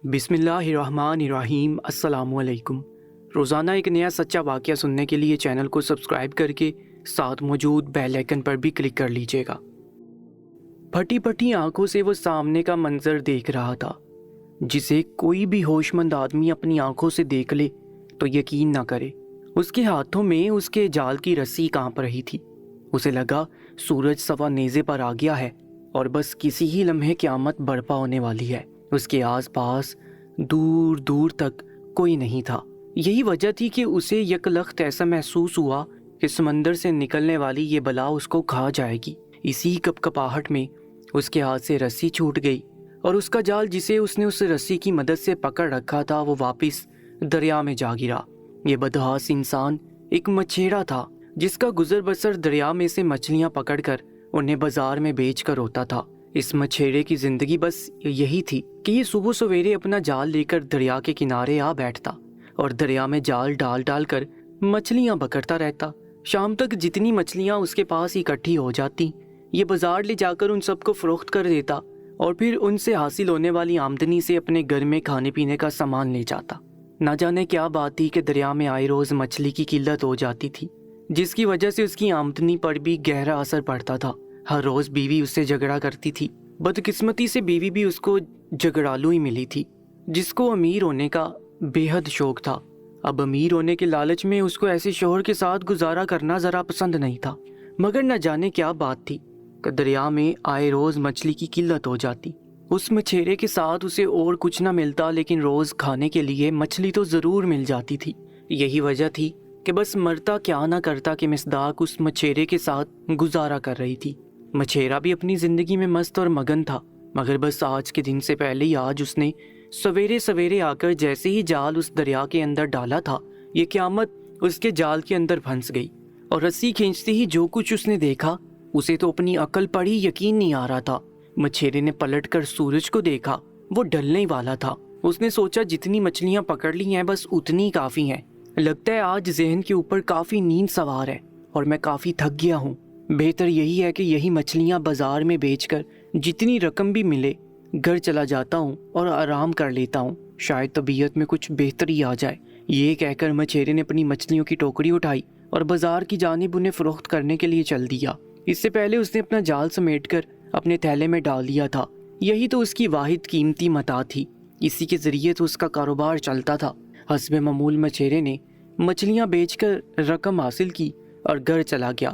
بسم اللہ الرحمن الرحیم۔ السلام علیکم۔ روزانہ ایک نیا سچا واقعہ سننے کے لیے چینل کو سبسکرائب کر کے ساتھ موجود بیل آئیکن پر بھی کلک کر لیجیے گا۔ پھٹی پھٹی آنکھوں سے وہ سامنے کا منظر دیکھ رہا تھا جسے کوئی بھی ہوش مند آدمی اپنی آنکھوں سے دیکھ لے تو یقین نہ کرے۔ اس کے ہاتھوں میں اس کے جال کی رسی کانپ رہی تھی۔ اسے لگا سورج سوا نیزے پر آ گیا ہے اور بس کسی ہی لمحے قیامت برپا ہونے والی ہے۔ اس کے آس پاس دور دور تک کوئی نہیں تھا۔ یہی وجہ تھی کہ اسے یکلخت ایسا محسوس ہوا کہ سمندر سے نکلنے والی یہ بلا اس کو کھا جائے گی۔ اسی کپکپاہٹ میں اس کے ہاتھ سے رسی چھوٹ گئی اور اس کا جال جسے اس نے اس رسی کی مدد سے پکڑ رکھا تھا وہ واپس دریا میں جا گرا۔ یہ بدحاس انسان ایک مچھیرا تھا جس کا گزر بسر دریا میں سے مچھلیاں پکڑ کر انہیں بازار میں بیچ کر ہوتا تھا۔ اس مچھیرے کی زندگی بس یہی تھی کہ یہ صبح سویرے اپنا جال لے کر دریا کے کنارے آ بیٹھتا اور دریا میں جال ڈال ڈال کر مچھلیاں پکڑتا رہتا۔ شام تک جتنی مچھلیاں اس کے پاس اکٹھی ہو جاتی یہ بازار لے جا کر ان سب کو فروخت کر دیتا اور پھر ان سے حاصل ہونے والی آمدنی سے اپنے گھر میں کھانے پینے کا سامان لے جاتا۔ نہ جانے کیا بات تھی کہ دریا میں آئے روز مچھلی کی قلت ہو جاتی تھی جس کی وجہ سے اس کی آمدنی پر بھی گہرا اثر پڑتا تھا۔ ہر روز بیوی اس سے جھگڑا کرتی تھی۔ بدقسمتی سے بیوی بھی اس کو جھگڑالو ہی ملی تھی جس کو امیر ہونے کا بے حد شوق تھا۔ اب امیر ہونے کے لالچ میں اس کو ایسے شوہر کے ساتھ گزارا کرنا ذرا پسند نہیں تھا، مگر نہ جانے کیا بات تھی کہ دریا میں آئے روز مچھلی کی قلت ہو جاتی۔ اس مچھیرے کے ساتھ اسے اور کچھ نہ ملتا لیکن روز کھانے کے لیے مچھلی تو ضرور مل جاتی تھی۔ یہی وجہ تھی کہ بس مرتا کیا نہ کرتا کہ مصداق اس مچھیرے کے ساتھ گزارا کر رہی تھی۔ مچھیرا بھی اپنی زندگی میں مست اور مگن تھا، مگر بس آج کے دن سے پہلے ہی آج اس نے سویرے سویرے آ کر جیسے ہی جال اس دریا کے اندر ڈالا تھا یہ قیامت اس کے جال کے اندر پھنس گئی اور رسی کھینچتے ہی جو کچھ اس نے دیکھا اسے تو اپنی عقل پر ہی یقین نہیں آ رہا تھا۔ مچھیرے نے پلٹ کر سورج کو دیکھا، وہ ڈھلنے والا تھا۔ اس نے سوچا جتنی مچھلیاں پکڑ لی ہیں بس اتنی کافی ہیں۔ لگتا ہے آج ذہن کے اوپر کافی نیند سوار ہے اور میں کافی تھک گیا ہوں۔ بہتر یہی ہے کہ یہی مچھلیاں بازار میں بیچ کر جتنی رقم بھی ملے گھر چلا جاتا ہوں اور آرام کر لیتا ہوں، شاید طبیعت میں کچھ بہتری آ جائے۔ یہ کہہ کر مچھیرے نے اپنی مچھلیوں کی ٹوکری اٹھائی اور بازار کی جانب انہیں فروخت کرنے کے لیے چل دیا۔ اس سے پہلے اس نے اپنا جال سمیٹ کر اپنے تھیلے میں ڈال دیا تھا۔ یہی تو اس کی واحد قیمتی متاع تھی، اسی کے ذریعے تو اس کا کاروبار چلتا تھا۔ حسب معمول مچھیرے نے مچھلیاں بیچ کر رقم حاصل کی اور گھر چلا گیا۔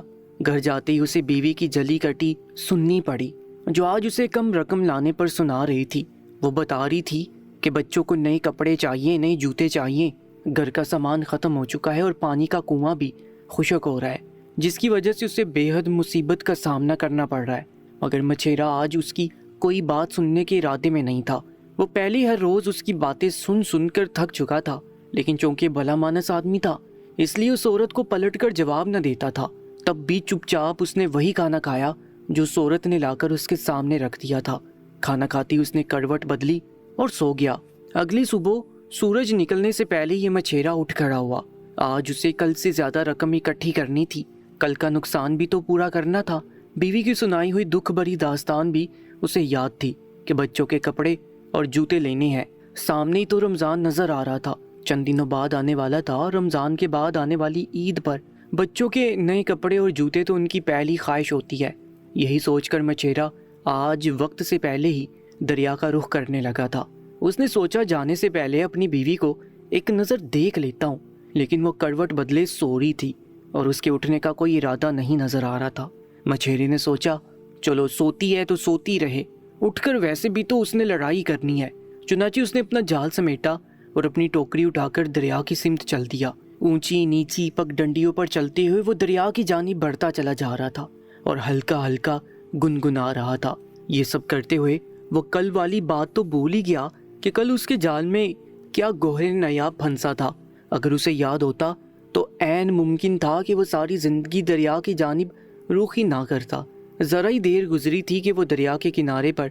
گھر جاتے ہی اسے بیوی کی جلی کٹی سننی پڑی جو آج اسے کم رقم لانے پر سنا رہی تھی۔ وہ بتا رہی تھی کہ بچوں کو نئے کپڑے چاہیے، نئے جوتے چاہیے، گھر کا سامان ختم ہو چکا ہے اور پانی کا کنواں بھی خشک ہو رہا ہے جس کی وجہ سے اسے بے حد مصیبت کا سامنا کرنا پڑ رہا ہے۔ مگر مچھیرا آج اس کی کوئی بات سننے کے ارادے میں نہیں تھا۔ وہ پہلے ہر روز اس کی باتیں سن سن کر تھک چکا تھا، لیکن چونکہ بھلا مانس آدمی تھا اس لیے اس عورت کو پلٹ کر جواب نہ دیتا تھا۔ تب بھی چپ چاپ اس نے وہی کھانا کھایا جو اس عورت نے لا کر اس کے سامنے رکھ دیا تھا۔ کھانا کھاتی اس نے کروٹ بدلی اور سو گیا۔ اگلی صبح سورج نکلنے سے پہلے یہ مچھیرا اٹھ کھڑا ہوا۔ آج اسے کل سے زیادہ رقم اکٹھی کرنی تھی، کل کا نقصان بھی تو پورا کرنا تھا۔ بیوی کی سنائی ہوئی دکھ بھری داستان بھی اسے یاد تھی کہ بچوں کے کپڑے اور جوتے لینے ہیں۔ سامنے ہی تو رمضان نظر آ رہا تھا، چند دنوں بعد آنے والا تھا اور رمضان کے بعد آنے والی عید پر بچوں کے نئے کپڑے اور جوتے تو ان کی پہلی خواہش ہوتی ہے۔ یہی سوچ کر مچھیرا آج وقت سے پہلے ہی دریا کا رخ کرنے لگا تھا۔ اس نے سوچا جانے سے پہلے اپنی بیوی کو ایک نظر دیکھ لیتا ہوں، لیکن وہ کروٹ بدلے سو رہی تھی اور اس کے اٹھنے کا کوئی ارادہ نہیں نظر آ رہا تھا۔ مچھیرے نے سوچا چلو سوتی ہے تو سوتی رہے، اٹھ کر ویسے بھی تو اس نے لڑائی کرنی ہے۔ چنانچہ اس نے اپنا جال سمیٹا اور اپنی ٹوکری اٹھا کر دریا کی سمت چل دیا۔ اونچی نیچی پگ ڈنڈیوں پر چلتے ہوئے وہ دریا کی جانب بڑھتا چلا جا رہا تھا اور ہلکا ہلکا گنگنا رہا تھا۔ یہ سب کرتے ہوئے وہ کل والی بات تو بھول ہی گیا کہ کل اس کے جال میں کیا گوہر نایاب پھنسا تھا۔ اگر اسے یاد ہوتا تو عین ممکن تھا کہ وہ ساری زندگی دریا کی جانب رخ ہی نہ کرتا۔ ذرا ہی دیر گزری تھی کہ وہ دریا کے کنارے پر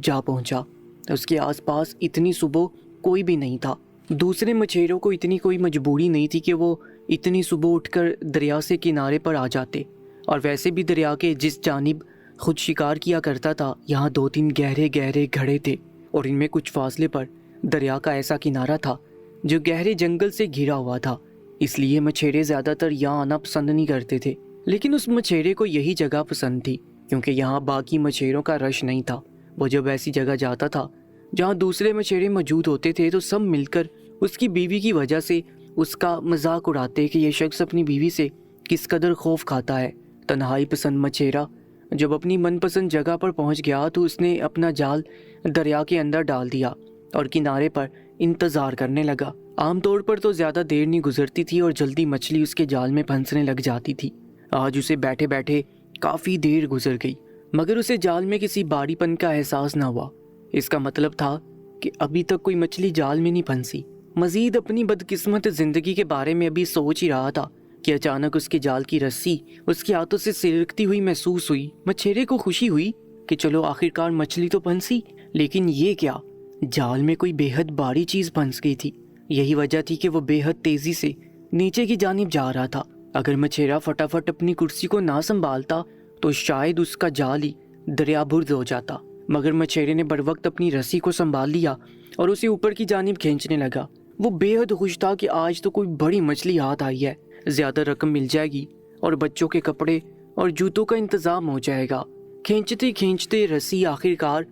جا پہنچا۔ اس کے آس پاس اتنی صبح کوئی بھی نہیں تھا۔ دوسرے مچھیروں کو اتنی کوئی مجبوری نہیں تھی کہ وہ اتنی صبح اٹھ کر دریا سے کنارے پر آ جاتے، اور ویسے بھی دریا کے جس جانب خود شکار کیا کرتا تھا یہاں 2-3 گہرے گہرے گھڑے تھے اور ان میں کچھ فاصلے پر دریا کا ایسا کنارہ تھا جو گہرے جنگل سے گھرا ہوا تھا، اس لیے مچھیرے زیادہ تر یہاں آنا پسند نہیں کرتے تھے، لیکن اس مچھیرے کو یہی جگہ پسند تھی کیونکہ یہاں باقی مچھیروں کا رش نہیں تھا۔ وہ جب ایسی جگہ جاتا تھا جہاں دوسرے مچھیرے موجود ہوتے تھے تو سب مل کر اس کی بیوی کی وجہ سے اس کا مذاق اڑاتے کہ یہ شخص اپنی بیوی سے کس قدر خوف کھاتا ہے۔ تنہائی پسند مچھیرا جب اپنی من پسند جگہ پر پہنچ گیا تو اس نے اپنا جال دریا کے اندر ڈال دیا اور کنارے پر انتظار کرنے لگا۔ عام طور پر تو زیادہ دیر نہیں گزرتی تھی اور جلدی مچھلی اس کے جال میں پھنسنے لگ جاتی تھی۔ آج اسے بیٹھے بیٹھے کافی دیر گزر گئی مگر اسے جال میں کسی باری پن کا احساس نہ ہوا۔ اس کا مطلب تھا کہ ابھی تک کوئی مچھلی جال میں نہیں پھنسی۔ مزید اپنی بدقسمت زندگی کے بارے میں ابھی سوچ ہی رہا تھا کہ اچانک اس کے جال کی رسی اس کے ہاتھوں سے سلکتی ہوئی محسوس ہوئی۔ مچھیرے کو خوشی ہوئی کہ چلو آخرکار مچھلی تو پھنسی، لیکن یہ کیا، جال میں کوئی بے حد باری چیز پھنس گئی تھی۔ یہی وجہ تھی کہ وہ بے حد تیزی سے نیچے کی جانب جا رہا تھا۔ اگر مچھیرا فٹافٹ اپنی کرسی کو نہ سنبھالتا تو شاید اس کا جال ہی دریا بھرد ہو جاتا، مگر مچھیرے نے بروقت اپنی رسی کو سنبھال لیا اور اسے اوپر کی جانب کھینچنے لگا۔ وہ بے حد خوش تھا کہ آج تو کوئی بڑی مچھلی ہاتھ آئی ہے، زیادہ رقم مل جائے گی اور بچوں کے کپڑے اور جوتوں کا انتظام ہو جائے گا۔ کھینچتے کھینچتے رسی آخرکار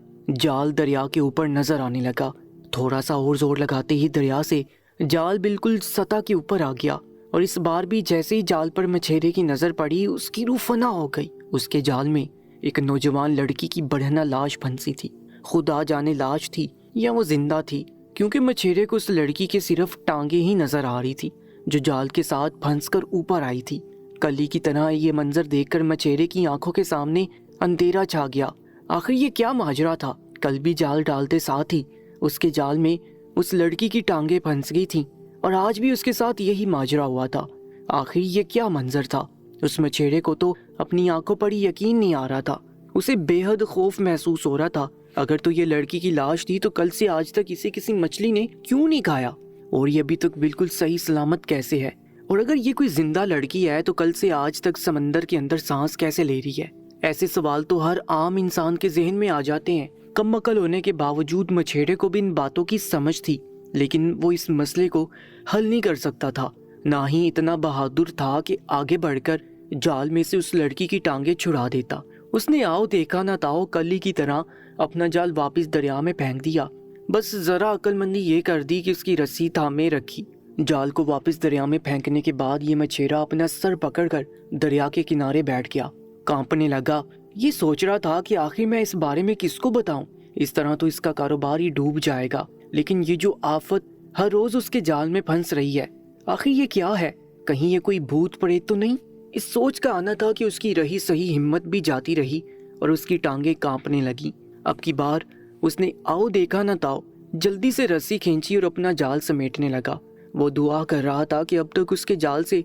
جال دریا کے اوپر نظر آنے لگا۔ تھوڑا سا اور زور لگاتے ہی دریا سے جال بالکل سطح کے اوپر آ گیا اور اس بار بھی جیسے ہی جال پر مچھیرے کی نظر پڑی اس کی روح فنا ہو گئی۔ اس کے جال میں ایک نوجوان لڑکی کی بڑھنا لاش پھنسی تھی۔ خدا جانے لاش تھی یا وہ زندہ تھی، کیونکہ مچھیرے کو اس لڑکی کے صرف ٹانگیں ہی نظر آ رہی تھی جو جال کے ساتھ پھنس کر اوپر آئی تھی۔ کلی کی طرح یہ منظر دیکھ کر مچھیرے کی آنکھوں کے سامنے اندھیرا چھا گیا۔ آخر یہ کیا ماجرا تھا؟ کل بھی جال ڈالتے ساتھ ہی اس کے جال میں اس لڑکی کی ٹانگیں پھنس گئی تھیں اور آج بھی اس کے ساتھ یہی ماجرا ہوا تھا۔ آخر یہ کیا منظر تھا؟ اس مچھیرے کو تو اپنی آنکھوں پر ہی یقین نہیں آ رہا تھا۔ اسے بے حد خوف محسوس ہو رہا تھا۔ اگر تو یہ لڑکی کی لاش تھی تو کل سے آج تک اسے کسی مچھلی نے کیوں نہیں کھایا، اور یہ ابھی تک بالکل صحیح سلامت کیسے ہے؟ اور اگر یہ کوئی زندہ لڑکی ہے تو کل سے آج تک سمندر کے اندر سانس کیسے لے رہی ہے؟ ایسے سوال تو ہر عام انسان کے ذہن میں آ جاتے ہیں۔ کم عقل ہونے کے باوجود مچھیرے کو بھی ان باتوں کی سمجھ تھی، لیکن وہ اس مسئلے کو حل نہیں کر سکتا تھا، نہ ہی اتنا بہادر تھا کہ آگے بڑھ کر جال میں سے اس لڑکی کی ٹانگیں چھڑا دیتا۔ اس نے آؤ دیکھا نہ تاؤ کلی کی طرح اپنا جال واپس دریا میں پھینک دیا۔ بس ذرا عقل مندی یہ کر دی کہ اس کی رسی تھامے رکھی۔ جال کو واپس دریا میں پھینکنے کے بعد یہ مچھیرا اپنا سر پکڑ کر دریا کے کنارے بیٹھ گیا، کانپنے لگا۔ یہ سوچ رہا تھا کہ آخر میں اس بارے میں کس کو بتاؤں، اس طرح تو اس کا کاروبار ہی ڈوب جائے گا۔ لیکن یہ جو آفت ہر روز اس کے جال میں پھنس رہی ہے، آخر یہ کیا ہے؟ کہیں یہ کوئی بھوت پریت تو نہیں؟ اس سوچ کا آنا تھا کہ اس کی رہی صحیح ہمت بھی جاتی رہی اور اس کی ٹانگیں کانپنے لگیں۔ اب کی بار اس نے آؤ دیکھا نہ تاؤ جلدی سے رسی کھینچی اور اپنا جال سمیٹنے لگا۔ وہ دعا کر رہا تھا کہ اب تک اس کے جال سے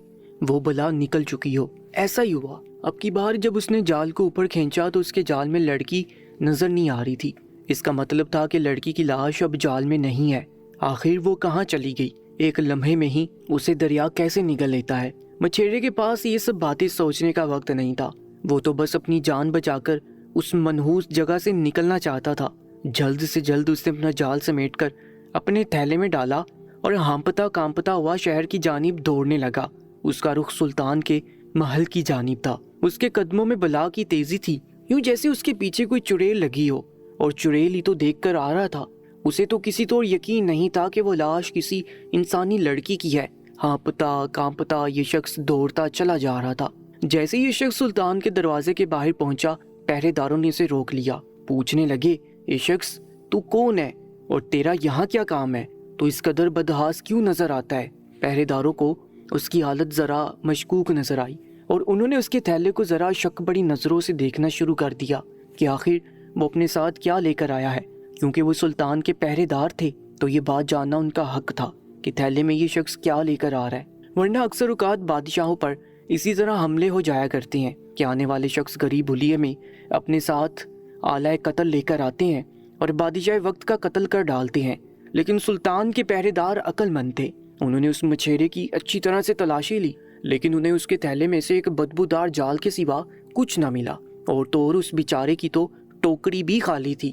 وہ بلا نکل چکی ہو۔ ایسا ہی ہوا۔ اب کی بار جب اس نے جال کو اوپر کھینچا تو اس کے جال میں لڑکی نظر نہیں آ رہی تھی۔ اس کا مطلب تھا کہ لڑکی کی لاش اب جال میں نہیں ہے۔ آخر وہ کہاں چلی گئی؟ ایک لمحے میں ہی اسے دریا کیسے نگل لیتا ہے؟ مچھیرے کے پاس یہ سب باتیں سوچنے کا وقت نہیں تھا۔ وہ تو بس اپنی جان بچا کر اس منحوس جگہ سے نکلنا چاہتا تھا۔ جلد سے جلد اس نے اپنا جال سمیٹ کر اپنے تھیلے میں ڈالا اور ہانپتا کانپتا ہوا شہر کی جانب دوڑنے لگا۔ اس کا رخ سلطان کے محل کی جانب تھا۔ اس کے قدموں میں بلا کی تیزی تھی، یوں جیسے اس کے پیچھے کوئی چڑیل لگی ہو، اور چڑیل ہی تو دیکھ کر آ رہا تھا۔ اسے تو کسی طور یقین نہیں تھا کہ وہ لاش کسی انسانی لڑکی کی ہے۔ ہانپتا کانپتا یہ شخص دوڑتا چلا جا رہا تھا۔ جیسے یہ شخص سلطان کے دروازے کے باہر پہنچا، پہرے داروں نے اسے روک لیا۔ پوچھنے لگے، اے شخص تو کون ہے اور تیرا یہاں کیا کام ہے؟ تو اس قدر بدحاس کیوں نظر آتا ہے؟ پہرے داروں کو اس کی حالت ذرا مشکوک نظر آئی اور انہوں نے اس کے تھیلے کو ذرا شک بڑی نظروں سے دیکھنا شروع کر دیا کہ آخر وہ اپنے ساتھ کیا لے کر آیا ہے۔ کیونکہ وہ سلطان کے پہرے دار تھے تو یہ بات جاننا ان کا حق تھا کہ تھیلے میں یہ شخص کیا لے کر آ رہا ہے، ورنہ اکثر اوقات بادشاہوں پر اسی طرح حملے ہو جایا کرتے ہیں کہ آنے والے شخص غریب حلیے میں اپنے ساتھ آلہ قتل لے کر آتے ہیں اور بادشاہ وقت کا قتل کر ڈالتے ہیں۔ لیکن سلطان کے پہرے دار عقل مند تھے۔ انہوں نے اس مچھیرے کی اچھی طرح سے تلاشی لی، لیکن انہیں اس کے تھیلے میں سے ایک بدبودار جال کے سوا کچھ نہ ملا، اور تو اور اس بیچارے کی تو ٹوکری بھی خالی تھی۔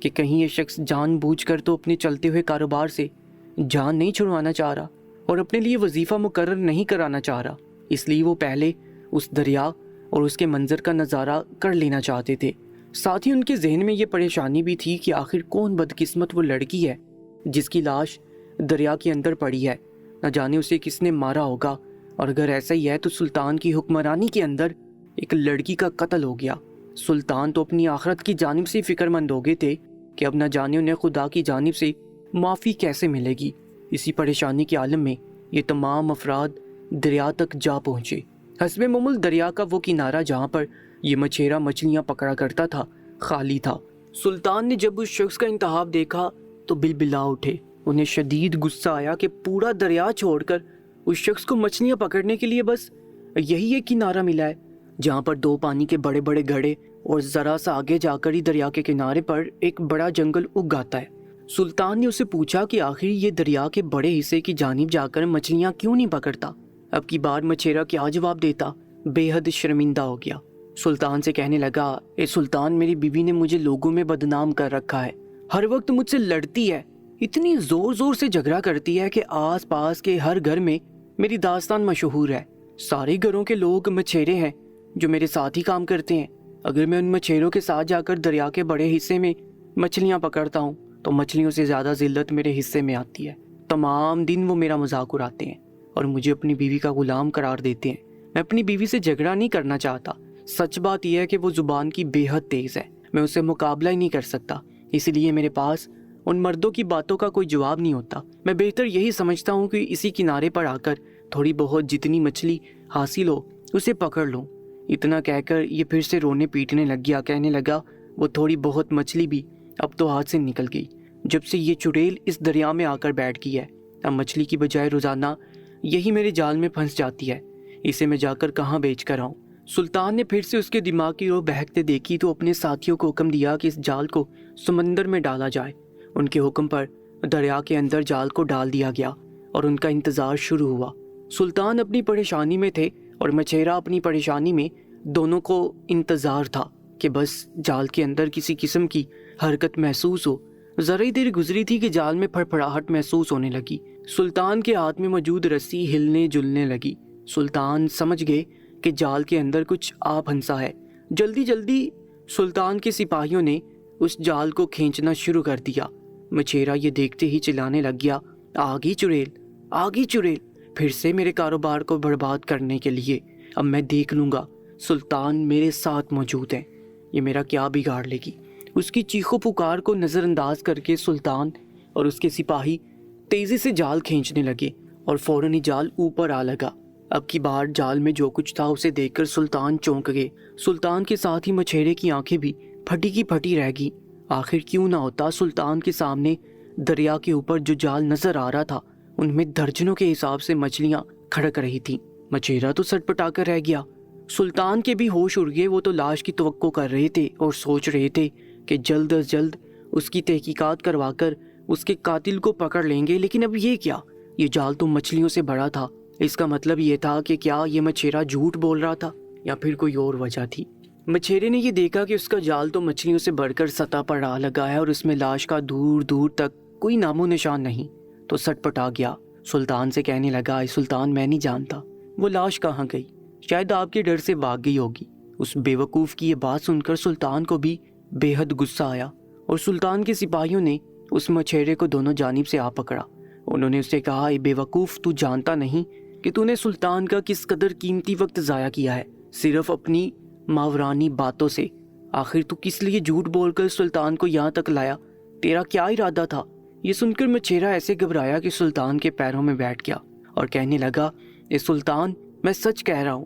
کہ کہیں یہ شخص جان بوجھ کر تو اپنے چلتے ہوئے کاروبار سے جان نہیں چھڑوانا چاہ رہا اور اپنے لیے وظیفہ مقرر نہیں کرانا چاہ رہا، اس لیے وہ پہلے اس دریا اور اس کے منظر کا نظارہ کر لینا چاہتے تھے۔ ساتھ ہی ان کے ذہن میں یہ پریشانی بھی تھی کہ آخر کون بدقسمت وہ لڑکی ہے جس کی لاش دریا کے اندر پڑی ہے، نہ جانے اسے کس نے مارا ہوگا، اور اگر ایسا ہی ہے تو سلطان کی حکمرانی کے اندر ایک لڑکی کا قتل ہو گیا۔ سلطان تو اپنی آخرت کی جانب سے فکر مند ہو گئے تھے کہ اب نہ جانے انہیں خدا کی جانب سے معافی کیسے ملے گی۔ اسی پریشانی کے عالم میں یہ تمام افراد دریا تک جا پہنچے۔ حسب معمول دریا کا وہ کنارہ جہاں پر یہ مچھیرا مچھلیاں پکڑا کرتا تھا خالی تھا۔ سلطان نے جب اس شخص کا انتخاب دیکھا تو بلبلا اٹھے۔ انہیں شدید غصہ آیا کہ پورا دریا چھوڑ کر اس شخص کو مچھلیاں پکڑنے کے لیے بس یہی ایک کنارہ ملا ہے جہاں پر دو پانی کے بڑے بڑے گڑھے اور ذرا سا آگے جا کر ہی دریا کے کنارے پر ایک بڑا جنگل اگ آتا ہے۔ سلطان نے اسے پوچھا کہ آخر یہ دریا کے بڑے حصے کی جانب جا کر مچھلیاں کیوں نہیں پکڑتا؟ اب کی بار مچھیرا کیا جواب دیتا؟ بے حد شرمندہ ہو گیا۔ سلطان سے کہنے لگا، اے سلطان، میری بیوی نے مجھے لوگوں میں بدنام کر رکھا ہے، ہر وقت مجھ سے لڑتی ہے، اتنی زور زور سے جھگڑا کرتی ہے کہ آس پاس کے ہر گھر میں میری داستان مشہور ہے۔ سارے گھروں کے لوگ مچھیرے ہیں جو میرے ساتھ ہی کام کرتے ہیں۔ اگر میں ان مچھیروں کے ساتھ جا کر دریا کے بڑے حصے میں مچھلیاں پکڑتا ہوں تو مچھلیوں سے زیادہ ذلت میرے حصے میں آتی ہے۔ تمام دن وہ میرا مذاق اڑاتے ہیں اور مجھے اپنی بیوی کا غلام قرار دیتے ہیں۔ میں اپنی بیوی سے جھگڑا نہیں کرنا چاہتا، سچ بات یہ ہے کہ وہ زبان کی بے حد تیز ہے، میں اسے مقابلہ ہی نہیں کر سکتا، اس لیے میرے پاس ان مردوں کی باتوں کا کوئی جواب نہیں ہوتا۔ میں بہتر یہی سمجھتا ہوں کہ اسی کنارے پر آ کر تھوڑی بہت جتنی مچھلی حاصل ہو اسے پکڑ لوں۔ اتنا کہہ کر یہ پھر سے رونے پیٹنے لگ گیا، کہنے لگا، وہ تھوڑی بہت مچھلی بھی اب تو ہاتھ سے نکل گئی جب سے یہ چڑیل اس دریا میں آ کر بیٹھ گئی ہے۔ اب مچھلی کی بجائے روزانہ یہی میرے جال میں پھنس جاتی ہے، اسے میں جا کر کہاں بیچ کر آؤں؟ سلطان نے پھر سے اس کے دماغ کی روح بہکتے دیکھی تو اپنے ساتھیوں کو حکم دیا کہ اس جال کو سمندر میں ڈالا جائے۔ ان کے حکم پر دریا کے اندر جال کو ڈال دیا گیا اور ان کا انتظار شروع ہوا۔ سلطان اپنی پریشانی میں تھے اور مچھیرا اپنی پریشانی میں، دونوں کو انتظار تھا کہ بس جال کے اندر کسی قسم کی حرکت محسوس ہو۔ ذرا ہی دیر گزری تھی کہ جال میں پھڑپھڑاہٹ محسوس ہونے لگی۔ سلطان کے ہاتھ میں موجود رسی ہلنے جلنے لگی۔ سلطان سمجھ گئے کہ جال کے اندر کچھ آ پھنسا ہے۔ جلدی جلدی سلطان کے سپاہیوں نے اس جال کو کھینچنا شروع کر دیا۔ مچھیرا یہ دیکھتے ہی چلانے لگ گیا، آگی چڑیل، آگی چڑیل، پھر سے میرے کاروبار کو برباد کرنے کے لیے، اب میں دیکھ لوں گا، سلطان میرے ساتھ موجود ہیں، یہ میرا کیا بگاڑ لے گی۔ اس کی چیخ و پکار کو نظر انداز کر کے سلطان اور اس کے سپاہی تیزی سے جال کھینچنے لگے اور فوراً ہی جال اوپر آ لگا۔ اب کی بار جال میں جو کچھ تھا اسے دیکھ کر سلطان چونک گئے۔ سلطان کے ساتھ ہی مچھیرے کی آنکھیں بھی پھٹی کی پھٹی رہ گئی۔ آخر کیوں نہ ہوتا سلطان کے سامنے دریا کے اوپر جو جال نظر آ رہا تھا ان میں درجنوں کے حساب سے مچھلیاں کھڑک رہی تھیں۔ مچھیرا تو سٹ پٹا کر رہ گیا۔ سلطان کے بھی ہوش اڑ گئے، وہ تو لاش کی توقع کر رہے تھے اور سوچ رہے تھے کہ جلد از جلد اس کی تحقیقات کروا کر اس کے قاتل کو پکڑ لیں گے، لیکن اب یہ کیا؟ یہ جال تو مچھلیوں سے بڑا تھا۔ اس کا مطلب یہ تھا کہ کیا یہ مچھیرا جھوٹ بول رہا تھا یا پھر کوئی اور وجہ تھی؟ مچھیرے نے یہ دیکھا کہ اس کا جال تو مچھلیوں سے بڑھ کر سطح پر آ لگا ہے اور اس میں لاش کا دور دور تک کوئی نام و نشان نہیں، تو سٹ پٹا گیا۔ سلطان سے کہنے لگا، اے سلطان، میں نہیں جانتا وہ لاش کہاں گئی، شاید آپ کے ڈر سے بھاگ گئی ہوگی۔ اس بے وقوف کی یہ بات سن کر سلطان کو بھی بے حد غصہ آیا اور سلطان کے سپاہیوں نے اس مچھیرے کو دونوں جانب سے آ پکڑا۔ انہوں نے اسے کہا، اے بے وقوف، تو جانتا نہیں کہ تو نے سلطان کا کس قدر قیمتی وقت ضائع کیا ہے صرف اپنی ماورانی باتوں سے؟ آخر تو کس لیے جھوٹ بول کر سلطان کو یہاں تک لایا؟ تیرا کیا ارادہ تھا؟ یہ سن کر مچھیرا ایسے گھبرایا کہ سلطان کے پیروں میں بیٹھ گیا اور کہنے لگا، اے سلطان، میں سچ کہہ رہا ہوں،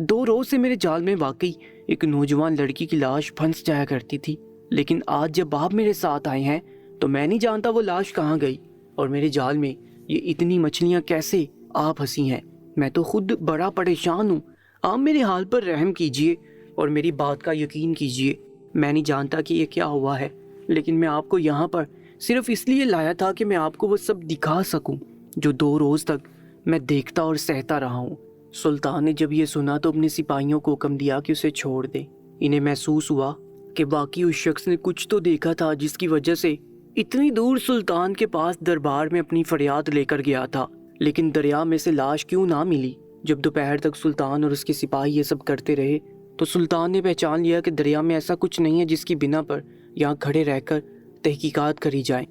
2 روز سے میرے جال میں واقعی ایک نوجوان لڑکی کی لاش پھنس جایا کرتی تھی، لیکن آج جب آپ میرے ساتھ آئے ہیں تو میں نہیں جانتا وہ لاش کہاں گئی اور میرے جال میں یہ اتنی مچھلیاں کیسے آ پھنسی ہیں۔ میں تو خود بڑا پریشان ہوں، آپ میرے حال پر رحم کیجئے اور میری بات کا یقین کیجئے۔ میں نہیں جانتا کہ یہ کیا ہوا ہے، لیکن میں آپ کو یہاں پر صرف اس لیے لایا تھا کہ میں آپ کو وہ سب دکھا سکوں جو 2 روز تک میں دیکھتا اور سہتا رہا ہوں۔ سلطان نے جب یہ سنا تو اپنے سپاہیوں کو حکم دیا کہ اسے چھوڑ دیں۔ انہیں محسوس ہوا کہ باقی اس شخص نے کچھ تو دیکھا تھا جس کی وجہ سے اتنی دور سلطان کے پاس دربار میں اپنی فریاد لے کر گیا تھا، لیکن دریا میں سے لاش کیوں نہ ملی۔ جب دوپہر تک سلطان اور اس کے سپاہی یہ سب کرتے رہے تو سلطان نے پہچان لیا کہ دریا میں ایسا کچھ نہیں ہے جس کی بنا پر یہاں کھڑے رہ کر تحقیقات کری جائیں۔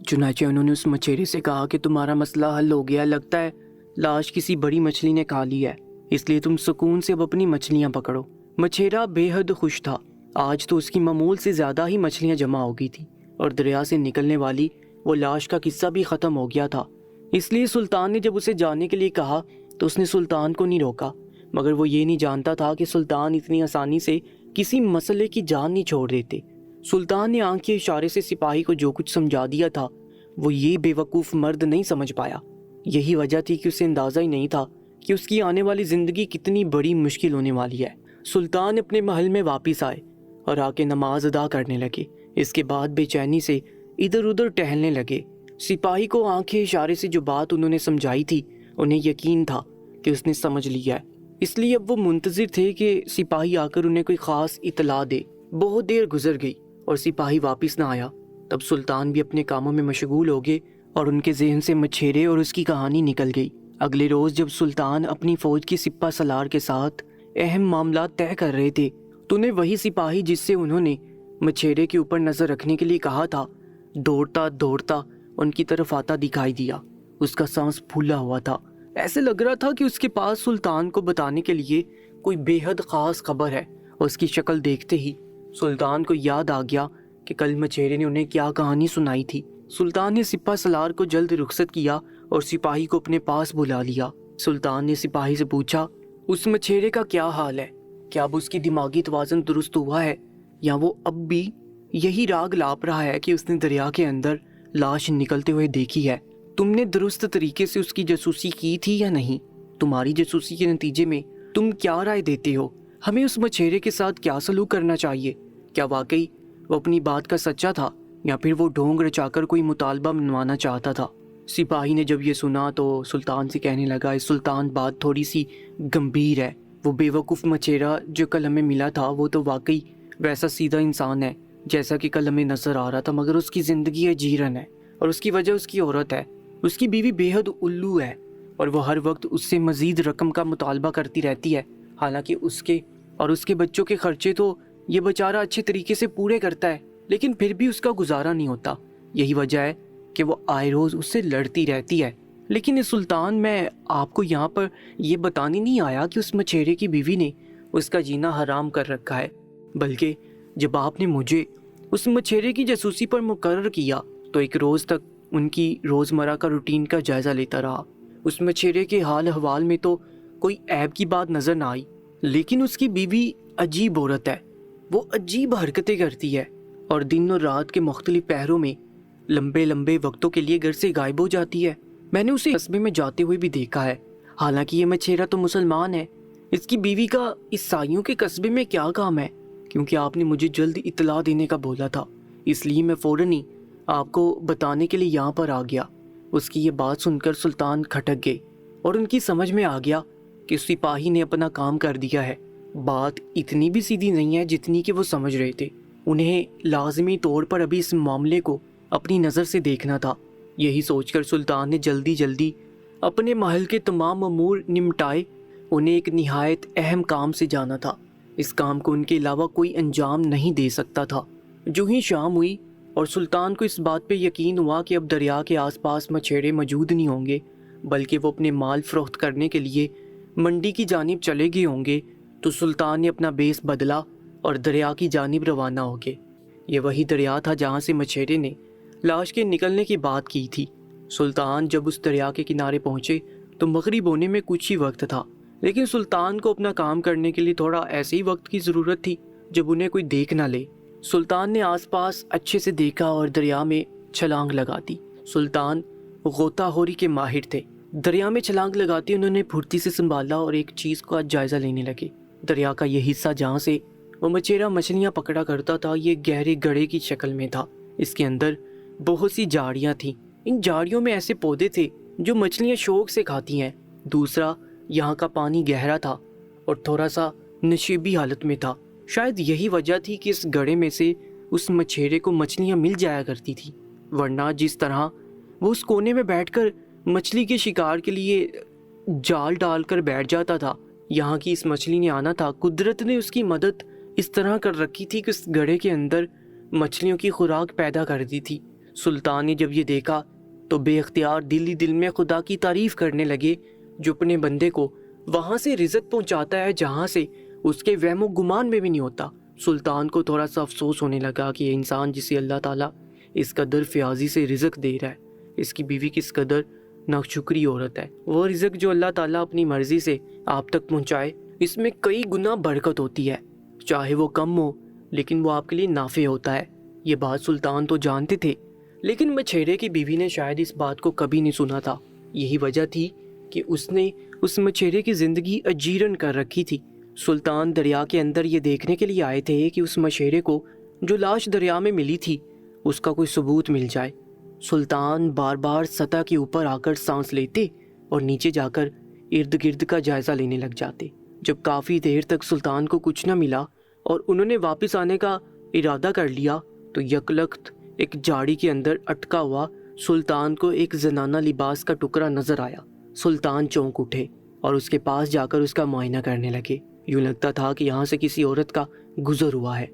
چنانچہ انہوں نے اس مچھیرے سے کہا کہ تمہارا مسئلہ حل ہو گیا، لگتا ہے لاش کسی بڑی مچھلی نے کھا لی ہے، اس لیے تم سکون سے اب اپنی مچھلیاں پکڑو۔ مچھیرا بے حد خوش تھا، آج تو اس کی معمول سے زیادہ ہی مچھلیاں جمع ہو گئی تھیں اور دریا سے نکلنے والی وہ لاش کا قصہ بھی ختم ہو گیا تھا۔ اس لیے سلطان نے جب اسے جانے کے لیے کہا تو اس نے سلطان کو نہیں روکا، مگر وہ یہ نہیں جانتا تھا کہ سلطان اتنی آسانی سے کسی مسئلے کی جان نہیں چھوڑ دیتے۔ سلطان نے آنکھ کے اشارے سے سپاہی کو جو کچھ سمجھا دیا تھا وہ یہ بے وقوف مرد نہیں سمجھ پایا۔ یہی وجہ تھی کہ اسے اندازہ ہی نہیں تھا کہ اس کی آنے والی زندگی کتنی بڑی مشکل ہونے والی ہے۔ سلطان اپنے محل میں واپس آئے اور آ کے نماز ادا کرنے لگے۔ اس کے بعد بے چینی سے ادھر ادھر ٹہلنے لگے۔ سپاہی کو آنکھ کے اشارے سے جو بات انہوں نے سمجھائی تھی انہیں یقین تھا کہ اس نے سمجھ لیا ہے، اس لیے اب وہ منتظر تھے کہ سپاہی آ کر انہیں کوئی خاص اطلاع دے۔ بہت دیر گزر گئی اور سپاہی واپس نہ آیا۔ تب سلطان بھی اپنے کاموں میں مشغول ہو گئے اور ان کے ذہن سے مچھیرے اور اس کی کہانی نکل گئی۔ اگلے روز جب سلطان اپنی فوج کی سپہ سالار کے ساتھ اہم معاملات طے کر رہے تھے تو انہیں وہی سپاہی جس سے انہوں نے مچھیرے کے اوپر نظر رکھنے کے لیے کہا تھا دوڑتا دوڑتا ان کی طرف آتا دکھائی دیا۔ اس کا سانس پھولا ہوا تھا، ایسے لگ رہا تھا کہ اس کے پاس سلطان کو بتانے کے لیے کوئی بے حد خاص خبر ہے۔ اس کی شکل دیکھتے ہی سلطان کو یاد آ گیا کہ کل مچھیرے نے انہیں کیا کہانی سنائی تھی۔ سلطان نے سپہ سالار کو جلد رخصت کیا اور سپاہی کو اپنے پاس بلا لیا۔ سلطان نے سپاہی سے پوچھا اس مچھیرے کا کیا حال ہے، کیا اب اس کی دماغی توازن درست ہوا ہے یا وہ اب بھی یہی راگ لاپ رہا ہے کہ اس نے دریا کے اندر لاش نکلتے ہوئے دیکھی ہے؟ تم نے درست طریقے سے اس کی جاسوسی کی تھی یا نہیں؟ تمہاری جاسوسی کے نتیجے میں تم کیا رائے دیتے ہو؟ ہمیں اس مچھیرے کے ساتھ کیا سلوک کرنا چاہیے؟ کیا واقعی وہ اپنی بات کا سچا تھا یا پھر وہ ڈھونگ رچا کر کوئی مطالبہ منوانا چاہتا تھا؟ سپاہی نے جب یہ سنا تو سلطان سے کہنے لگا سلطان بات تھوڑی سی گمبھیر ہے، وہ بے وقوف مچھیرا جو کل ہمیں ملا تھا وہ تو واقعی ویسا سیدھا انسان ہے جیسا کہ کل ہمیں نظر آ رہا تھا، مگر اس کی زندگی اجیرن ہے اور اس کی وجہ اس کی عورت ہے۔ اس کی بیوی بے حد الو ہے اور وہ ہر وقت اس سے مزید رقم کا مطالبہ کرتی رہتی ہے، حالانکہ اس کے اور اس کے بچوں کے خرچے تو یہ بیچارہ اچھے طریقے سے پورے کرتا ہے، لیکن پھر بھی اس کا گزارا نہیں ہوتا۔ یہی وجہ ہے کہ وہ آئے روز اس سے لڑتی رہتی ہے۔ لیکن سلطان، میں آپ کو یہاں پر یہ بتانے نہیں آیا کہ اس مچھیرے کی بیوی نے اس کا جینا حرام کر رکھا ہے، بلکہ جب آپ نے مجھے اس مچھیرے کی جاسوسی پر مقرر کیا تو ایک روز تک ان کی روزمرہ کا روٹین کا جائزہ لیتا رہا۔ اس مچھیرے کے حال احوال میں تو کوئی عیب کی بات نظر نہ آئی، لیکن اس کی بیوی عجیب عورت ہے، وہ عجیب حرکتیں کرتی ہے اور دن اور رات کے مختلف پہروں میں لمبے لمبے وقتوں کے لیے گھر سے غائب ہو جاتی ہے۔ میں نے اسے قصبے میں جاتے ہوئے بھی دیکھا ہے، حالانکہ یہ مچھیرا تو مسلمان ہے۔ اس کی بیوی کا عیسائیوں کے قصبے میں کیا کام ہے؟ کیونکہ آپ نے مجھے جلد اطلاع دینے کا بولا تھا، اس لیے میں فوراً ہی آپ کو بتانے کے لیے یہاں پر آ گیا۔ اس کی یہ بات سن کر سلطان کھٹک گئے اور ان کی سمجھ میں آ گیا کہ سپاہی نے اپنا کام کر دیا ہے۔ بات اتنی بھی سیدھی نہیں ہے جتنی کہ وہ سمجھ رہے تھے۔ انہیں لازمی طور پر ابھی اس معاملے کو اپنی نظر سے دیکھنا تھا۔ یہی سوچ کر سلطان نے جلدی جلدی اپنے محل کے تمام امور نمٹائے۔ انہیں ایک نہایت اہم کام سے جانا تھا، اس کام کو ان کے علاوہ کوئی انجام نہیں دے سکتا تھا۔ جو ہی شام ہوئی اور سلطان کو اس بات پہ یقین ہوا کہ اب دریا کے آس پاس مچھیرے موجود نہیں ہوں گے، بلکہ وہ اپنے مال فروخت کرنے کے لیے منڈی کی جانب چلے گئے ہوں گے، تو سلطان نے اپنا بیس بدلا اور دریا کی جانب روانہ ہو گئے۔ یہ وہی دریا تھا جہاں سے مچھیرے نے لاش کے نکلنے کی بات کی تھی۔ سلطان جب اس دریا کے کنارے پہنچے تو مغرب ہونے میں کچھ ہی وقت تھا، لیکن سلطان کو اپنا کام کرنے کے لیے تھوڑا ایسے ہی وقت کی ضرورت تھی جب انہیں کوئی دیکھ نہ لے۔ سلطان نے آس پاس اچھے سے دیکھا اور دریا میں چھلانگ لگا دی۔ سلطان غوطہ خوری کے ماہر تھے، دریا میں چھلانگ لگاتے انہوں نے پھرتی سے سنبھالا اور ایک چیز کا جائزہ لینے لگے۔ دریا کا یہ حصہ جہاں سے وہ مچھیرا مچھلیاں پکڑا کرتا تھا یہ گہرے گڑھے کی شکل میں تھا۔ اس کے اندر بہت سی جھاڑیاں تھیں، ان جھاڑیوں میں ایسے پودے تھے جو مچھلیاں شوق سے کھاتی ہیں۔ دوسرا، یہاں کا پانی گہرا تھا اور تھوڑا سا نشیبی حالت میں تھا۔ شاید یہی وجہ تھی کہ اس گڑھے میں سے اس مچھیرے کو مچھلیاں مل جایا کرتی تھی، ورنہ جس طرح وہ اس کونے میں بیٹھ کر مچھلی کے شکار کے لیے جال ڈال کر بیٹھ جاتا تھا، یہاں کی اس مچھلی نے آنا تھا۔ قدرت نے اس کی مدد اس طرح کر رکھی تھی کہ اس گڑھے کے اندر مچھلیوں کی خوراک پیدا کر دی تھی۔ سلطان نے جب یہ دیکھا تو بے اختیار دل ہی دل میں خدا کی تعریف کرنے لگے، جو اپنے بندے کو وہاں سے رزق پہنچاتا ہے جہاں سے اس کے وہم و گمان میں بھی نہیں ہوتا۔ سلطان کو تھوڑا سا افسوس ہونے لگا کہ یہ انسان جسے اللہ تعالیٰ اس قدر فیاضی سے رزق دے رہا ہے، اس کی بیوی کس قدر ناشکری عورت ہے۔ وہ رزق جو اللہ تعالیٰ اپنی مرضی سے آپ تک پہنچائے، اس میں کئی گنا برکت ہوتی ہے، چاہے وہ کم ہو لیکن وہ آپ کے لیے نافع ہوتا ہے۔ یہ بات سلطان تو جانتے تھے، لیکن مچھیرے کی بیوی نے شاید اس بات کو کبھی نہیں سنا تھا۔ یہی وجہ تھی کہ اس نے اس مچھیرے کی زندگی اجیرن کر رکھی تھی۔ سلطان دریا کے اندر یہ دیکھنے کے لیے آئے تھے کہ اس مچھیرے کو جو لاش دریا میں ملی تھی اس کا کوئی ثبوت مل جائے۔ سلطان بار بار سطح کے اوپر آ کر سانس لیتے اور نیچے جا کر ارد گرد کا جائزہ لینے لگ جاتے۔ جب کافی دیر تک سلطان کو کچھ نہ ملا اور انہوں نے واپس آنے کا ارادہ کر لیا تو یکلخت ایک جھاڑی کے اندر اٹکا ہوا سلطان کو ایک زنانہ لباس کا ٹکڑا نظر آیا۔ سلطان چونک اٹھے اور اس کے پاس جا کر اس کا معائنہ کرنے لگے۔ یوں لگتا تھا کہ یہاں سے کسی عورت کا گزر ہوا ہے،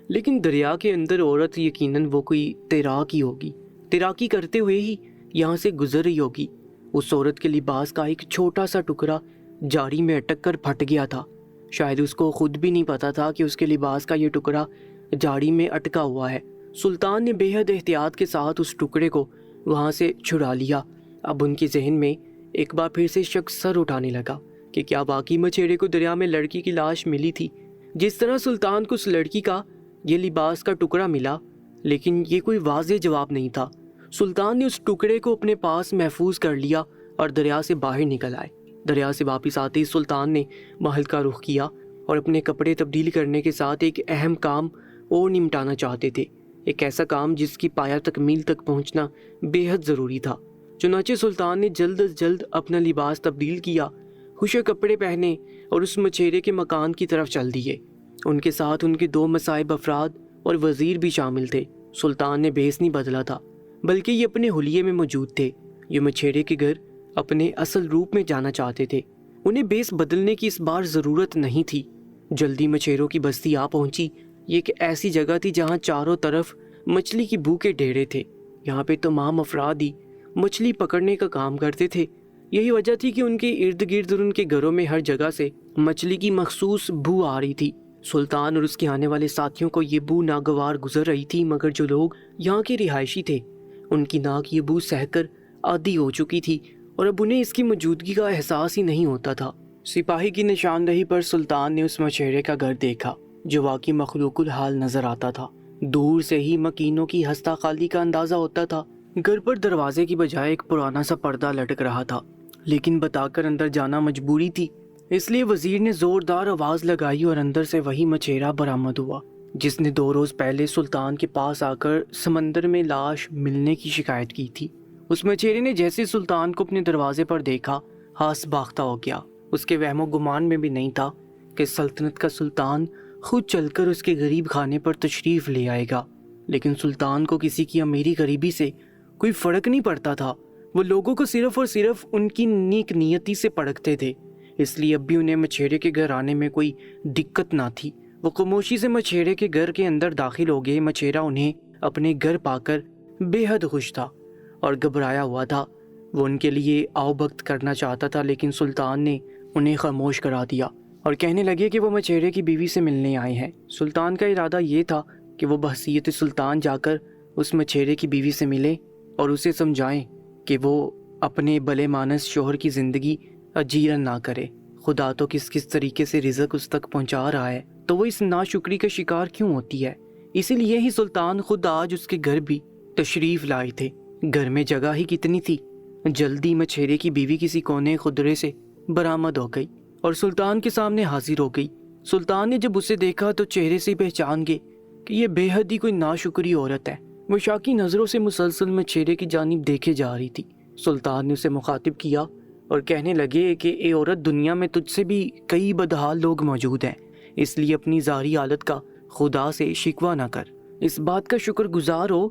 لیکن دریا کے اندر عورت یقیناً وہ کوئی تیراک ہی ہوگی، تیراکی کرتے ہوئے ہی یہاں سے گزر رہی ہوگی۔ اس عورت کے لباس کا ایک چھوٹا سا ٹکڑا جھاڑی میں اٹک کر پھٹ گیا تھا۔ شاید اس کو خود بھی نہیں پتا تھا کہ اس کے لباس کا یہ ٹکڑا جھاڑی میں اٹکا ہوا ہے۔ سلطان نے بے حد احتیاط کے ساتھ اس ٹکڑے کو وہاں سے چھڑا لیا۔ اب ان کے ذہن میں ایک بار پھر سے شک سر اٹھانے لگا کہ کیا واقعی مچھیرے کو دریا میں لڑکی کی لاش ملی تھی، جس طرح سلطان کو اس لڑکی کا یہ لباس کا ٹکڑا ملا؟ لیکن یہ کوئی واضح جواب نہیں تھا۔ سلطان نے اس ٹکڑے کو اپنے پاس محفوظ کر لیا اور دریا سے باہر نکل آئے۔ دریا سے واپس آتے ہی سلطان نے محل کا رخ کیا اور اپنے کپڑے تبدیل کرنے کے ساتھ ایک اہم کام اور نمٹانا چاہتے تھے، ایک ایسا کام جس کی پایہ تکمیل تک پہنچنا بے حد ضروری تھا۔ چنانچہ سلطان نے جلد از جلد اپنا لباس تبدیل کیا، خوشے کپڑے پہنے اور اس مچھیرے کے مکان کی طرف چل دیے۔ ان کے ساتھ ان کے 2 مصاحب افراد اور وزیر بھی شامل تھے۔ سلطان نے بیس نہیں بدلا تھا، بلکہ یہ اپنے حلیے میں موجود تھے۔ یہ مچھیرے کے گھر اپنے اصل روپ میں جانا چاہتے تھے، انہیں بیس بدلنے کی اس بار ضرورت نہیں تھی۔ جلدی مچھیروں کی بستی آ پہنچی۔ یہ ایک ایسی جگہ تھی جہاں چاروں طرف مچھلی کی بو کے ڈھیرے تھے۔ یہاں پہ تمام افراد ہی مچھلی پکڑنے کا کام کرتے تھے۔ یہی وجہ تھی کہ ان کے ارد گرد اور ان کے گھروں میں ہر جگہ سے مچھلی کی مخصوص بو آ رہی تھی۔ سلطان اور اس کے آنے والے ساتھیوں کو یہ بو ناگوار گزر رہی تھی، مگر جو لوگ یہاں کے رہائشی تھے ان کی ناک یہ بو سہ کر عادی ہو چکی تھی اور اب انہیں اس کی موجودگی کا احساس ہی نہیں ہوتا تھا۔ سپاہی کی نشاندہی پر سلطان نے اس مچھیرے کا گھر دیکھا جو واقعی مخلوق الحال نظر آتا تھا۔ دور سے ہی مکینوں کی ہستہ خالی کا اندازہ ہوتا تھا۔ گھر پر دروازے کی بجائے ایک پرانا سا پردہ لٹک رہا تھا، لیکن بتا کر اندر جانا مجبوری تھی، اس لیے وزیر نے زوردار آواز لگائی اور اندر سے وہی مچھیرا برآمد ہوا جس نے 2 روز پہلے سلطان کے پاس آ کر سمندر میں لاش ملنے کی شکایت کی تھی۔ اس مچھیرے نے جیسے سلطان کو اپنے دروازے پر دیکھا ہاس باختہ ہو گیا۔ اس کے وہم و گمان میں بھی نہیں تھا کہ سلطنت کا سلطان خود چل کر اس کے غریب خانے پر تشریف لے آئے گا، لیکن سلطان کو کسی کی امیری غریبی سے کوئی فرق نہیں پڑتا تھا۔ وہ لوگوں کو صرف اور صرف ان کی نیک نیتی سے پرکھتے تھے، اس لیے اب بھی انہیں مچھیرے کے گھر آنے میں کوئی دقت نہ تھی۔ وہ خاموشی سے مچھیرے کے گھر کے اندر داخل ہو گئے۔ مچھیرا انہیں اپنے گھر پا کر بے حد خوش تھا اور گھبرایا ہوا تھا۔ وہ ان کے لیے آؤ بھگت کرنا چاہتا تھا، لیکن سلطان نے انہیں خاموش کرا دیا اور کہنے لگے کہ وہ مچھیرے کی بیوی سے ملنے آئے ہیں۔ سلطان کا ارادہ یہ تھا کہ وہ بحیثیت سلطان جا کر اس مچھیرے کی بیوی سے ملیں اور اسے سمجھائیں کہ وہ اپنے بلے مانس شوہر کی زندگی اجیرن نہ کرے۔ خدا تو کس طریقے سے رزق اس تک پہنچا رہا ہے، تو وہ اس ناشکری کا شکار کیوں ہوتی ہے؟ اسی لیے ہی سلطان خود آج اس کے گھر بھی تشریف لائے تھے۔ گھر میں جگہ ہی کتنی تھی۔ جلدی مچھیرے کی بیوی کسی کونے خدرے سے برآمد ہو گئی اور سلطان کے سامنے حاضر ہو گئی۔ سلطان نے جب اسے دیکھا تو چہرے سے پہچان گئے کہ یہ بے حد ہی کوئی ناشکری عورت ہے۔ وہ شاکی نظروں سے مسلسل مچھیرے کی جانب دیکھے جا رہی تھی۔ سلطان نے اسے مخاطب کیا اور کہنے لگے کہ اے عورت، دنیا میں تجھ سے بھی کئی بدحال لوگ موجود ہیں، اس لیے اپنی ظاہری حالت کا خدا سے شکوہ نہ کر، اس بات کا شکر گزار ہو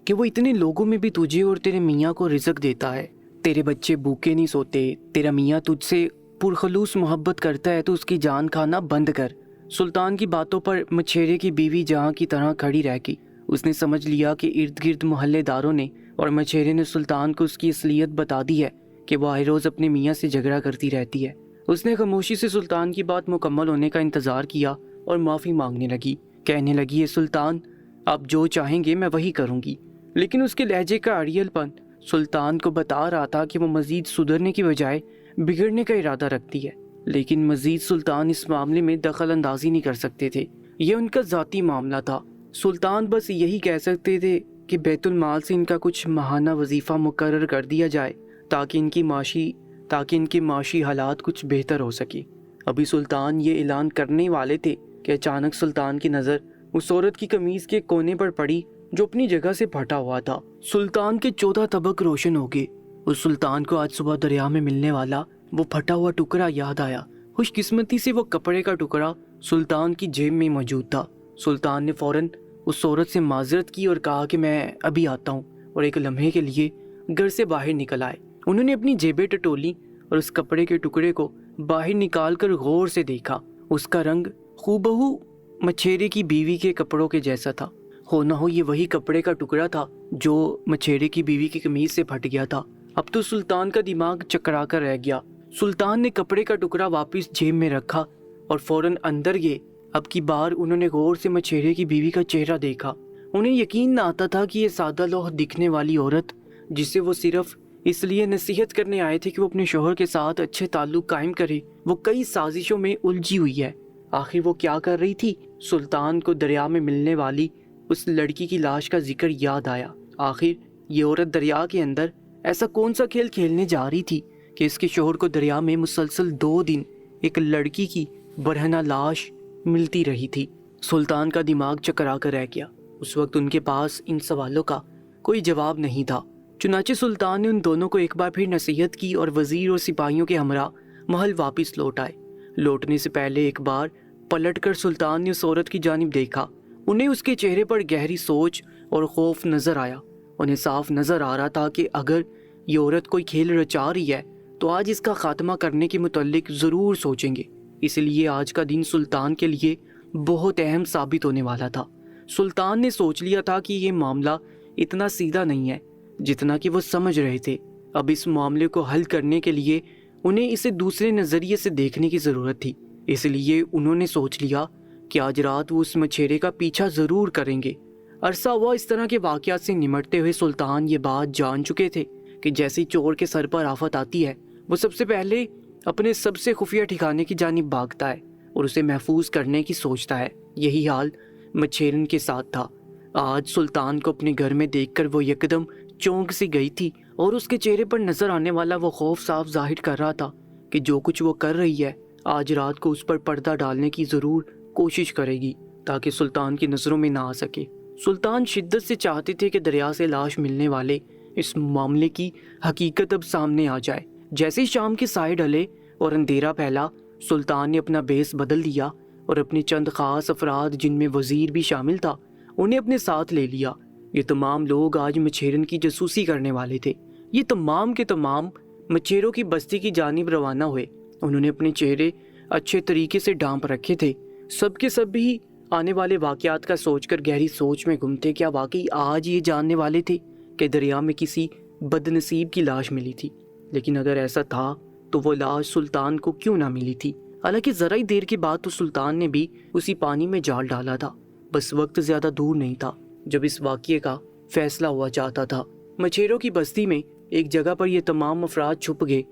کہ وہ اتنے لوگوں میں بھی تجھے اور تیرے میاں کو رزق دیتا ہے۔ تیرے بچے بھوکے نہیں سوتے، تیرا میاں تجھ سے پرخلوص محبت کرتا ہے تو اس کی جان کھانا بند کر۔ سلطان کی باتوں پر مچھیرے کی بیوی جہاں کی طرح کھڑی رہ گئی۔ اس نے سمجھ لیا کہ ارد گرد محلے داروں نے اور مچھیرے نے سلطان کو اس کی اصلیت بتا دی ہے کہ وہ آئے روز اپنے میاں سے جھگڑا کرتی رہتی ہے۔ اس نے خاموشی سے سلطان کی بات مکمل ہونے کا انتظار کیا اور معافی مانگنے لگی، کہنے لگی، اے سلطان، آپ جو چاہیں گے میں وہی کروں گی۔ لیکن اس کے لہجے کا اڑیل پن سلطان کو بتا رہا تھا کہ وہ مزید سدھرنے کی بجائے بگڑنے کا ارادہ رکھتی ہے، لیکن مزید سلطان اس معاملے میں دخل اندازی نہیں کر سکتے تھے۔ یہ ان کا ذاتی معاملہ تھا۔ سلطان بس یہی کہہ سکتے تھے کہ بیت المال سے ان کا کچھ ماہانہ وظیفہ مقرر کر دیا جائے تاکہ ان کی معاشی حالات کچھ بہتر ہو سکے۔ ابھی سلطان یہ اعلان کرنے والے تھے کہ اچانک سلطان کی نظر اس عورت کی قمیض کے کونے پر پڑی جو اپنی جگہ سے پھٹا ہوا تھا۔ سلطان کے 14 طبق روشن ہو گئے۔ اس سلطان کو آج صبح دریا میں ملنے والا وہ پھٹا ہوا ٹکڑا یاد آیا۔ خوش قسمتی سے وہ کپڑے کا ٹکڑا سلطان کی جیب میں موجود تھا۔ سلطان نے فوراً اس عورت سے معذرت کی اور کہا کہ میں ابھی آتا ہوں، اور ایک لمحے کے لیے گھر سے باہر نکل آئے۔ انہوں نے اپنی جیبیں ٹٹولی اور اس کپڑے کے ٹکڑے کو باہر نکال کر غور سے دیکھا۔ اس کا رنگ ہو مچھیرے کی بیوی کے کپڑوں کے جیسا تھا۔ ہو نہ ہو یہ وہی کپڑے کا ٹکڑا تھا جو مچھیرے کی بیوی کی قمیض سے پھٹ گیا تھا۔ اب تو سلطان کا دماغ چکرا کر رہ گیا۔ سلطان نے کپڑے کا ٹکڑا واپس جیب میں رکھا اور فوراً اندر گئے۔ اب کی بار انہوں نے غور سے مچھیرے کی بیوی کا چہرہ دیکھا۔ انہیں یقین نہ آتا تھا کہ یہ سادہ لوح دکھنے والی عورت، جسے وہ صرف اس لیے نصیحت کرنے آئے تھے کہ وہ اپنے شوہر کے ساتھ اچھے تعلق قائم کرے، وہ کئی سازشوں میں الجھی ہوئی ہے۔ آخر وہ کیا کر رہی تھی؟ سلطان کو دریا میں ملنے والی اس لڑکی کی لاش کا ذکر یاد آیا۔ آخر یہ عورت دریا کے اندر ایسا کون سا کھیل کھیلنے جا رہی تھی کہ اس کے شوہر کو دریا میں مسلسل 2 دن ایک لڑکی کی برہنہ لاش ملتی رہی تھی۔ سلطان کا دماغ چکرا کر رہ گیا۔ اس وقت ان کے پاس ان سوالوں کا کوئی جواب نہیں تھا۔ چنانچہ سلطان نے ان دونوں کو ایک بار پھر نصیحت کی اور وزیر اور سپاہیوں کے ہمراہ محل واپس لوٹ آئے۔ لوٹنے سے پہلے ایک بار پلٹ کر سلطان نے اس عورت کی جانب دیکھا۔ انہیں اس کے چہرے پر گہری سوچ اور خوف نظر آیا۔ انہیں صاف نظر آ رہا تھا کہ اگر یہ عورت کوئی کھیل رچا رہی ہے تو آج اس کا خاتمہ کرنے کے متعلق ضرور سوچیں گے۔ اس لیے آج کا دن سلطان کے لیے بہت اہم ثابت ہونے والا تھا۔ سلطان نے سوچ لیا تھا کہ یہ معاملہ اتنا سیدھا نہیں ہے جتنا کہ وہ سمجھ رہے تھے۔ اب اس معاملے کو حل کرنے کے لیے انہیں اسے دوسرے نظریے سے دیکھنے کی ضرورت تھی۔ اس لیے انہوں نے سوچ لیا کہ آج رات وہ اس مچھیرے کا پیچھا ضرور کریں گے۔ عرصہ ہوا اس طرح کے واقعات سے نمٹتے ہوئے سلطان یہ بات جان چکے تھے کہ جیسے چور کے سر پر آفت آتی ہے، وہ سب سے پہلے اپنے سب سے خفیہ ٹھکانے کی جانب بھاگتا ہے اور اسے محفوظ کرنے کی سوچتا ہے۔ یہی حال مچھیرن کے ساتھ تھا۔ آج سلطان کو اپنے گھر میں دیکھ کر وہ یکدم چونک سی گئی تھی اور اس کے چہرے پر نظر آنے والا وہ خوف صاف ظاہر کر رہا تھا کہ جو کچھ وہ کر رہی ہے آج رات کو اس پر پردہ ڈالنے کی ضرور کوشش کرے گی تاکہ سلطان کی نظروں میں نہ آ سکے۔ سلطان شدت سے چاہتے تھے کہ دریا سے لاش ملنے والے اس معاملے کی حقیقت اب سامنے آ جائے۔ جیسے شام کے سائے ڈھلے اور اندھیرا پھیلا، سلطان نے اپنا بیس بدل دیا اور اپنے چند خاص افراد جن میں وزیر بھی شامل تھا انہیں اپنے ساتھ لے لیا۔ یہ تمام لوگ آج مچھیرن کی جاسوسی کرنے والے تھے۔ یہ تمام کے تمام مچھیروں کی بستی کی جانب روانہ ہوئے۔ انہوں نے اپنے چہرے اچھے طریقے سے ڈھانپ رکھے تھے۔ سب کے سب بھی آنے والے واقعات کا سوچ کر گہری سوچ میں گم تھے۔ کیا واقعی آج یہ جاننے والے تھے کہ دریا میں کسی بد نصیب کی لاش ملی تھی؟ لیکن اگر ایسا تھا تو وہ لاش سلطان کو کیوں نہ ملی تھی؟ حالانکہ ذرا ہی دیر کے بعد تو سلطان نے بھی اسی پانی میں جال ڈالا تھا۔ بس وقت زیادہ دور نہیں تھا جب اس واقعے کا فیصلہ ہوا جاتا تھا۔ مچھیروں کی بستی میں ایک جگہ پر یہ تمام افراد چھپ گئے۔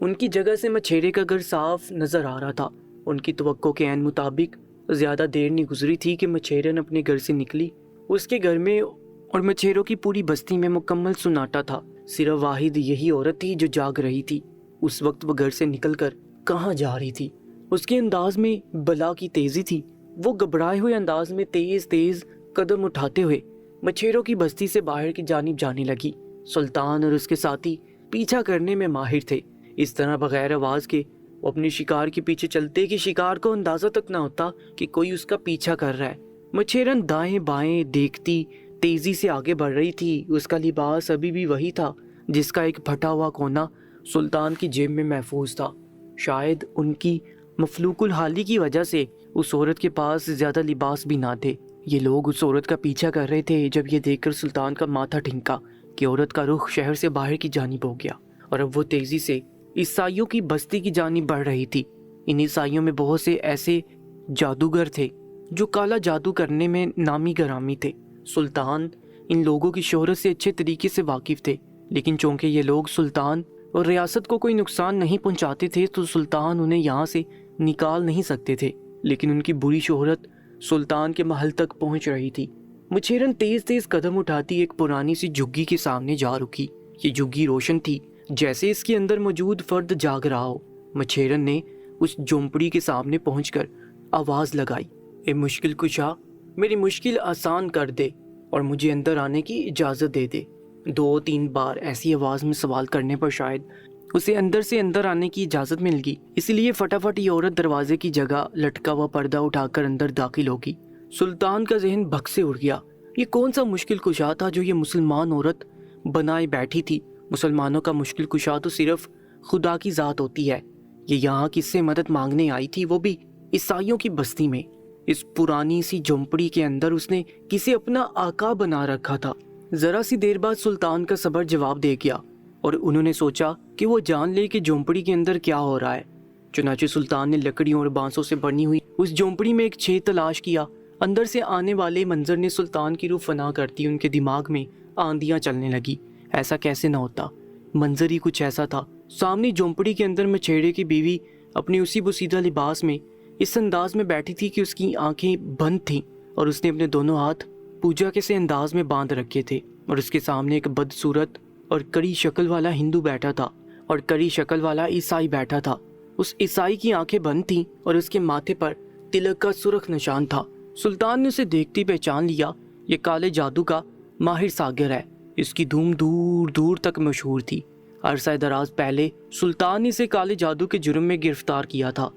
ان کی جگہ سے مچھیرے کا گھر صاف نظر آ رہا تھا۔ ان کی توقع کے عین مطابق زیادہ دیر نہیں گزری تھی کہ مچھیرن اپنے گھر سے نکلی۔ اس کے گھر میں اور مچھیروں کی پوری بستی میں مکمل سناٹا تھا۔ صرف واحد یہی عورت تھی جو جاگ رہی تھی۔ اس وقت وہ گھر سے نکل کر کہاں جا رہی تھی؟ اس کے انداز میں بلا کی تیزی تھی۔ وہ گھبرائے ہوئے انداز میں تیز تیز قدم اٹھاتے ہوئے مچھیروں کی بستی سے باہر کی جانب جانے لگی۔ سلطان اور اس کے ساتھی پیچھا کرنے میں ماہر تھے۔ اس طرح بغیر آواز کے وہ اپنے شکار کے پیچھے چلتے کہ شکار کو اندازہ تک نہ ہوتا کہ کوئی اس کا پیچھا کر رہا ہے۔ مچھیرن دائیں بائیں دیکھتی تیزی سے آگے بڑھ رہی تھی۔ اس کا لباس ابھی بھی وہی تھا جس کا ایک پھٹا ہوا کونا سلطان کی جیب میں محفوظ تھا۔ شاید ان کی مفلوق الحالی کی وجہ سے اس عورت کے پاس زیادہ لباس بھی نہ تھے۔ یہ لوگ اس عورت کا پیچھا کر رہے تھے۔ جب یہ دیکھ کر سلطان کا ماتھا ٹھنکا کہ عورت کا رخ شہر سے باہر کی جانب ہو گیا اور اب وہ تیزی سے عیسائیوں کی بستی کی جانب بڑھ رہی تھی۔ ان عیسائیوں میں بہت سے ایسے جادوگر تھے جو کالا جادو کرنے میں نامی گرامی تھے۔ سلطان ان لوگوں کی شہرت سے اچھے طریقے سے واقف تھے، لیکن چونکہ یہ لوگ سلطان اور ریاست کو کوئی نقصان نہیں پہنچاتے تھے تو سلطان انہیں یہاں سے نکال نہیں سکتے تھے۔ لیکن ان کی بری شہرت سلطان کے محل تک پہنچ رہی تھی۔ مچھیرن تیز تیز قدم اٹھاتی ایک پرانی سی جھگی کے سامنے جا رکی۔ یہ جھگی روشن تھی جیسے اس کے اندر موجود فرد جاگ رہا ہو۔ مچھیرن نے اس جھونپڑی کے سامنے پہنچ کر آواز لگائی، اے مشکل کشا، میری مشکل آسان کر دے اور مجھے اندر آنے کی اجازت دے دے۔ 2-3 بار ایسی آواز میں سوال کرنے پر شاید اسے اندر سے اندر آنے کی اجازت مل گئی، اسی لیے فٹافٹ یہ عورت دروازے کی جگہ لٹکا ہوا پردہ اٹھا کر اندر داخل ہوگی۔ سلطان کا ذہن بھگ سے اڑ گیا۔ یہ کون سا مشکل کشا تھا جو یہ مسلمان عورت بنائے بیٹھی تھی؟ مسلمانوں کا مشکل کشا تو صرف خدا کی ذات ہوتی ہے۔ یہ یہاں کس سے مدد مانگنے آئی تھی، وہ بھی عیسائیوں کی بستی میں؟ اس پرانی سی جھونپڑی کے اندر اس نے کسے اپنا آقا بنا رکھا تھا۔ ذرا سی دیر بعد سلطان کا صبر جواب دے گیا اور انہوں نے سوچا کہ وہ جان لے کہ جھونپڑی کے اندر کیا ہو رہا ہے۔ چنانچہ سلطان نے لکڑیوں اور بانسوں سے بنی ہوئی اس جھونپڑی میں ایک چھید تلاش کیا۔ اندر سے آنے والے منظر نے سلطان کی روح فنا کرتی ان کے دماغ میں آندیاں چلنے لگی۔ ایسا کیسے نہ ہوتا، منظر ہی کچھ ایسا تھا۔ سامنے جھونپڑی کے اندر مچھیرے کی بیوی اپنی اسی بوسیدہ لباس میں اس انداز میں بیٹھی تھی کہ اس کی آنکھیں بند تھیں اور اس نے اپنے دونوں ہاتھ پوجا کے سے انداز میں باندھ رکھے تھے، اور اس کے سامنے ایک بدصورت اور کڑی شکل والا ہندو بیٹھا تھا اور کڑی شکل والا عیسائی بیٹھا تھا۔ اس عیسائی کی آنکھیں بند تھیں اور اس کے ماتھے پر تلک کا سرخ نشان تھا۔ سلطان نے اسے دیکھتی پہچان لیا۔ یہ کالے جادو کا ماہر ساگر ہے۔ اس کی دھوم دور دور تک مشہور تھی۔ عرصہ دراز پہلے سلطان نے اسے کالے جادو کے جرم میں گرفتار کیا تھا۔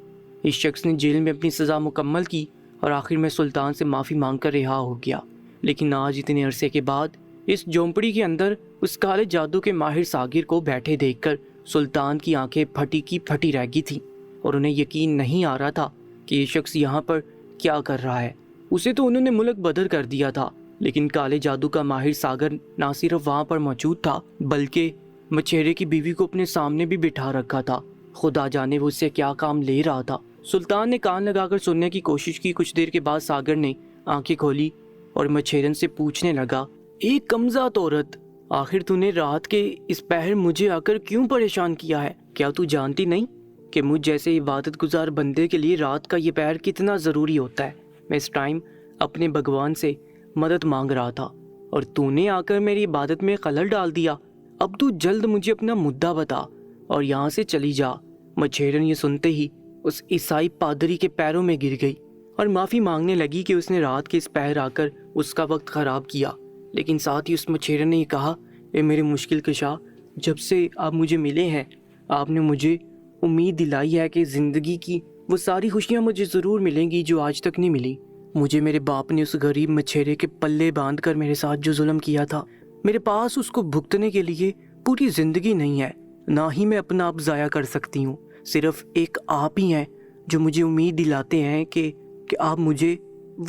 اس شخص نے جیل میں اپنی سزا مکمل کی اور آخر میں سلطان سے معافی مانگ کر رہا ہو گیا۔ لیکن آج اتنے عرصے کے بعد اس جھونپڑی کے اندر اس کالے جادو کے ماہر ساگر کو بیٹھے دیکھ کر سلطان کی آنکھیں پھٹی کی پھٹی رہ گئی تھیں اور انہیں یقین نہیں آ رہا تھا کہ یہ شخص یہاں پر کیا کر رہا ہے۔ اسے تو انہوں نے ملک بدر کر دیا تھا، لیکن کالے جادو کا ماہر ساگر نہ صرف وہاں پر موجود تھا بلکہ مچھیرے کی بیوی کو اپنے سامنے بھی بٹھا رکھا تھا۔ خدا جانے وہ اس سے کیا کام لے رہا تھا۔ سلطان نے کان لگا کر سننے کی کوشش کی۔ کچھ دیر کے بعد ساگر نے آنکھیں کھولی اور مچھیرن سے پوچھنے لگا، ایک کمزاد عورت، آخر تو نے رات کے اس پہر مجھے آ کر کیوں پریشان کیا ہے؟ کیا تو جانتی نہیں کہ مجھ جیسے عبادت گزار بندے کے لیے رات کا یہ پہر کتنا ضروری ہوتا ہے؟ میں اس ٹائم اپنے بھگوان سے مدد مانگ رہا تھا اور تو نے آ کر میری عبادت میں خلل ڈال دیا۔ اب تو جلد مجھے اپنا مدعا بتا اور یہاں سے چلی جا۔ مچھیرن یہ سنتے ہی اس عیسائی پادری کے پیروں میں گر گئی اور معافی مانگنے لگی کہ اس نے رات کے اس پہر آ کر اس کا وقت خراب کیا۔ لیکن ساتھ ہی اس مچھیرن نے یہ کہا، اے میرے مشکل کشا، جب سے آپ مجھے ملے ہیں آپ نے مجھے امید دلائی ہے کہ زندگی کی وہ ساری خوشیاں مجھے ضرور ملیں گی جو آج تک نہیں ملی۔ مجھے میرے باپ نے اس غریب مچھیرے کے پلے باندھ کر میرے ساتھ جو ظلم کیا تھا، میرے پاس اس کو بھگتنے کے لیے پوری زندگی نہیں ہے، نہ ہی میں اپنا آپ ضائع کر سکتی ہوں۔ صرف ایک آپ ہی ہیں جو مجھے امید دلاتے ہیں کہ آپ مجھے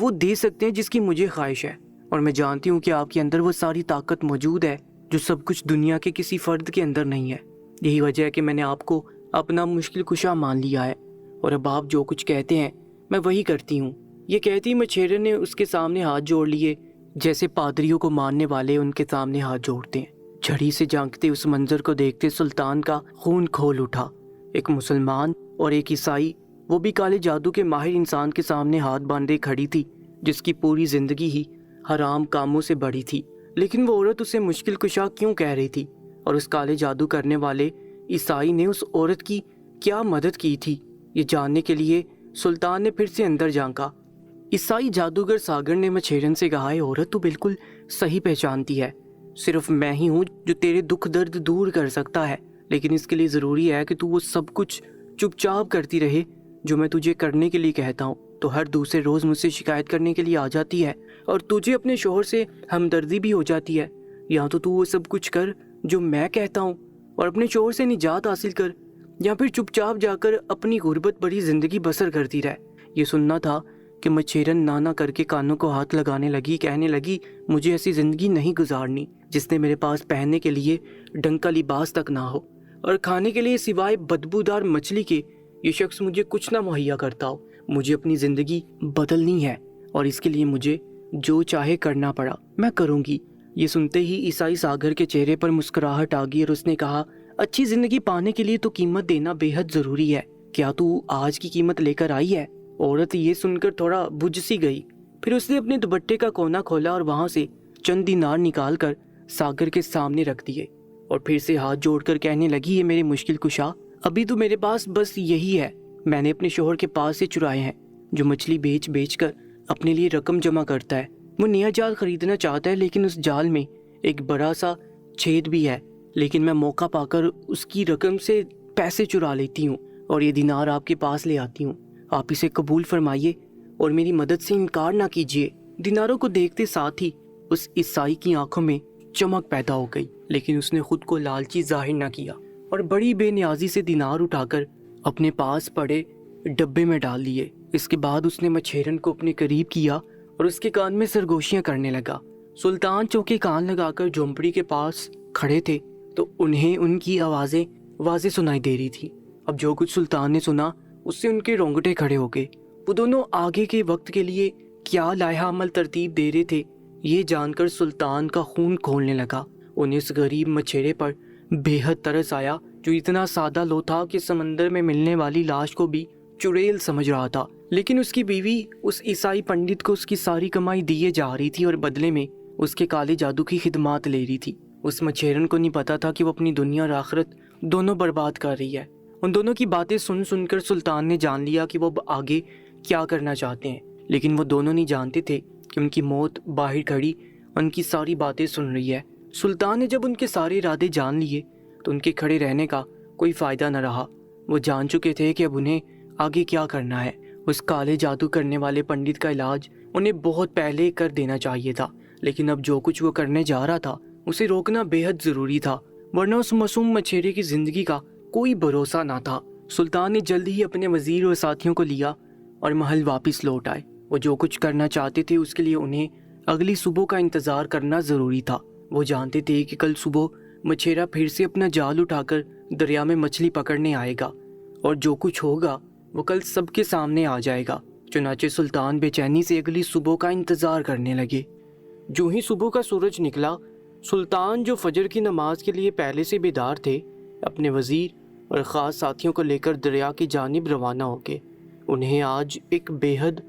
وہ دے سکتے ہیں جس کی مجھے خواہش ہے، اور میں جانتی ہوں کہ آپ کے اندر وہ ساری طاقت موجود ہے جو سب کچھ دنیا کے کسی فرد کے اندر نہیں ہے۔ یہی وجہ ہے کہ میں نے آپ کو اپنا مشکل کشا مان لیا ہے، اور اب آپ جو کچھ کہتے ہیں میں وہی کرتی ہوں۔ یہ کہتی مچھیرن نے اس کے سامنے ہاتھ جوڑ لیے جیسے پادریوں کو ماننے والے ان کے سامنے ہاتھ جوڑتے ہیں۔ جھڑی سے جھانکتے اس منظر کو دیکھتے سلطان کا خون کھول اٹھا۔ ایک مسلمان اور ایک عیسائی، وہ بھی کالے جادو کے ماہر انسان کے سامنے ہاتھ باندھے کھڑی تھی جس کی پوری زندگی ہی حرام کاموں سے بڑی تھی۔ لیکن وہ عورت اسے مشکل کشا کیوں کہہ رہی تھی، اور اس کالے جادو کرنے والے عیسائی نے اس عورت کی کیا مدد کی تھی؟ یہ جاننے کے لیے سلطان نے پھر سے اندر جھانکا۔ عیسائی جادوگر ساگر نے مچھیرن سے کہا، اے عورت، تو بالکل صحیح پہچانتی ہے، صرف میں ہی ہوں جو تیرے دکھ درد دور کر سکتا ہے، لیکن اس کے لیے ضروری ہے کہ تو وہ سب کچھ چپ چاپ کرتی رہے جو میں تجھے کرنے کے لیے کہتا ہوں تو ہر دوسرے روز مجھ سے شکایت کرنے کے لیے آ جاتی ہے اور تجھے اپنے شوہر سے ہمدردی بھی ہو جاتی ہے. یا تو وہ سب کچھ کر جو میں کہتا ہوں اور اپنے شوہر سے نجات حاصل کر، یا پھر چپ چاپ جا کر اپنی غربت بھری زندگی بسر کرتی رہے. یہ سننا تھا کہ مچھیرن نانا کر کے کانوں کو ہاتھ لگانے لگی، کہنے لگی مجھے ایسی زندگی نہیں گزارنی جس میں میرے پاس پہننے کے لیے ڈنگ کا لباس تک نہ ہو اور کھانے کے لیے سوائے بدبودار مچھلی کے یہ شخص مجھے کچھ نہ مہیا کرتا ہو. مجھے اپنی زندگی بدلنی ہے اور اس کے لیے مجھے جو چاہے کرنا پڑا میں کروں گی. یہ سنتے ہی عیسائی ساگر کے چہرے پر مسکراہٹ آ گئی اور اس نے کہا اچھی زندگی پانے کے لیے تو قیمت دینا بے حد ضروری ہے. کیا تو آج کی قیمت لے کر آئی ہے؟ عورت یہ سن کر تھوڑا بجھ سی گئی. پھر اس نے اپنے دوپٹے کا کونا کھولا اور وہاں سے چند دینار نکال کر ساگر کے سامنے رکھ دیے اور پھر سے ہاتھ جوڑ کر کہنے لگی یہ میرے مشکل کشا، ابھی تو میرے پاس بس یہی ہے. میں نے اپنے شوہر کے پاس سے چرائے ہیں جو مچھلی بیچ بیچ کر اپنے لیے رقم جمع کرتا ہے. وہ نیا جال خریدنا چاہتا ہے لیکن اس جال میں ایک بڑا سا چھید بھی ہے، لیکن میں موقع پا کر اس کی رقم سے پیسے چرا لیتی ہوں اور یہ دینار آپ کے پاس لے آتی ہوں. آپ اسے قبول فرمائیے اور میری مدد سے انکار نہ کیجیے. دیناروں کو دیکھتے ساتھ ہی اس عیسائی کی آنکھوں میں چمک پیدا ہو گئی، لیکن اس نے خود کو لالچی ظاہر نہ کیا اور بڑی بے نیازی سے دینار اٹھا کر اپنے پاس پڑے ڈبے میں ڈال لیے. اس کے بعد اس نے مچھیرن کو اپنے قریب کیا اور اس کے کان میں سرگوشیاں کرنے لگا. سلطان چونکہ کان لگا کر جھونپڑی کے پاس کھڑے تھے تو انہیں ان کی آوازیں واضح سنائی دے رہی تھی. اب جو کچھ سلطان نے سنا اس سے ان کے رونگٹے کھڑے ہو گئے. وہ دونوں آگے کے وقت کے لیے کیا لائحہ عمل ترتیب دے رہے تھے یہ جان کر سلطان کا خون کھولنے لگا. انہیں اس غریب مچھیرے پر بے حد ترس آیا جو اتنا سادہ لو تھا کہ سمندر میں ملنے والی لاش کو بھی چڑیل سمجھ رہا تھا. لیکن اس کی بیوی اس عیسائی پنڈت کو اس کی ساری کمائی دیے جا رہی تھی اور بدلے میں اس کے کالے جادو کی خدمات لے رہی تھی. اس مچھیرن کو نہیں پتا تھا کہ وہ اپنی دنیا اور آخرت دونوں برباد کر رہی ہے. ان دونوں کی باتیں سن سن کر سلطان نے جان لیا کہ وہ آگے کیا کرنا چاہتے ہیں، لیکن وہ دونوں نہیں جانتے تھے کہ ان کی موت باہر کھڑی ان کی ساری باتیں سن رہی ہے. سلطان نے جب ان کے سارے ارادے جان لیے تو ان کے کھڑے رہنے کا کوئی فائدہ نہ رہا. وہ جان چکے تھے کہ اب انہیں آگے کیا کرنا ہے. اس کالے جادو کرنے والے پنڈت کا علاج انہیں بہت پہلے کر دینا چاہیے تھا، لیکن اب جو کچھ وہ کرنے جا رہا تھا اسے روکنا بے حد ضروری تھا، ورنہ اس معصوم مچھیرے کی زندگی کا کوئی بھروسہ نہ تھا. سلطان نے جلد ہی اپنے وزیر اور ساتھیوں کو لیا اور محل واپس لوٹ آئے. وہ جو کچھ کرنا چاہتے تھے اس کے لیے انہیں اگلی صبح کا انتظار کرنا ضروری تھا. وہ جانتے تھے کہ کل صبح مچھیرا پھر سے اپنا جال اٹھا کر دریا میں مچھلی پکڑنے آئے گا اور جو کچھ ہوگا وہ کل سب کے سامنے آ جائے گا. چنانچہ سلطان بے چینی سے اگلی صبح کا انتظار کرنے لگے. جو ہی صبح کا سورج نکلا، سلطان جو فجر کی نماز کے لیے پہلے سے بیدار تھے اپنے وزیر اور خاص ساتھیوں کو لے کر دریا کی جانب روانہ ہو گئے. انہیں آج ایک بے حد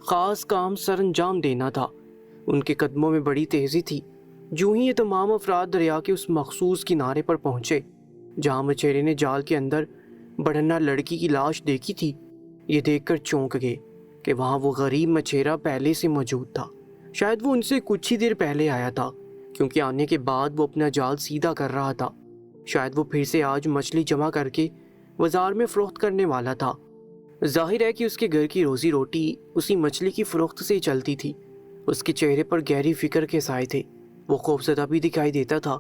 خاص کام سر انجام دینا تھا. ان کے قدموں میں بڑی تیزی تھی. جو ہی یہ تمام افراد دریا کے اس مخصوص کنارے پر پہنچے جہاں مچھیرے نے جال کے اندر بڑھنا لڑکی کی لاش دیکھی تھی، یہ دیکھ کر چونک گئے کہ وہاں وہ غریب مچھیرا پہلے سے موجود تھا. شاید وہ ان سے کچھ ہی دیر پہلے آیا تھا، کیونکہ آنے کے بعد وہ اپنا جال سیدھا کر رہا تھا. شاید وہ پھر سے آج مچھلی جمع کر کے بازار میں فروخت کرنے والا تھا. ظاہر ہے کہ اس کے گھر کی روزی روٹی اسی مچھلی کی فروخت سے ہی چلتی تھی. اس کے چہرے پر گہری فکر کے سائے تھے. وہ خوفزدہ بھی دکھائی دیتا تھا.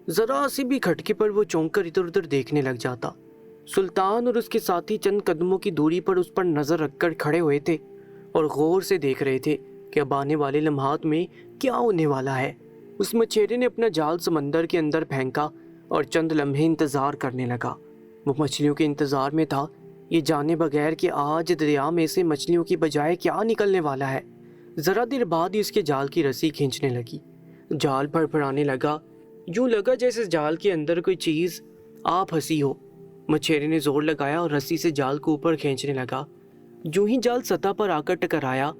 ذرا سی بھی کھٹکے پر وہ چونک کر ادھر ادھر دیکھنے لگ جاتا. سلطان اور اس کے ساتھی چند قدموں کی دوری پر اس پر نظر رکھ کر کھڑے ہوئے تھے اور غور سے دیکھ رہے تھے کہ اب آنے والے لمحات میں کیا ہونے والا ہے. اس مچھیرے نے اپنا جال سمندر کے اندر پھینکا اور چند لمحے انتظار کرنے لگا. وہ مچھلیوں کے انتظار میں تھا، یہ جانے بغیر کہ آج دریا میں سے مچھلیوں کی بجائے کیا نکلنے والا ہے. ذرا دیر بعد ہی اس کے جال کی رسی کھینچنے لگی. جال پھڑ پھڑانے لگا. یوں لگا جیسے جال کے اندر کوئی چیز آپ پھنسی ہو. مچھیرے نے زور لگایا اور رسی سے جال کو اوپر کھینچنے لگا. جو ہی جال سطح پر آ کر ٹکرایا،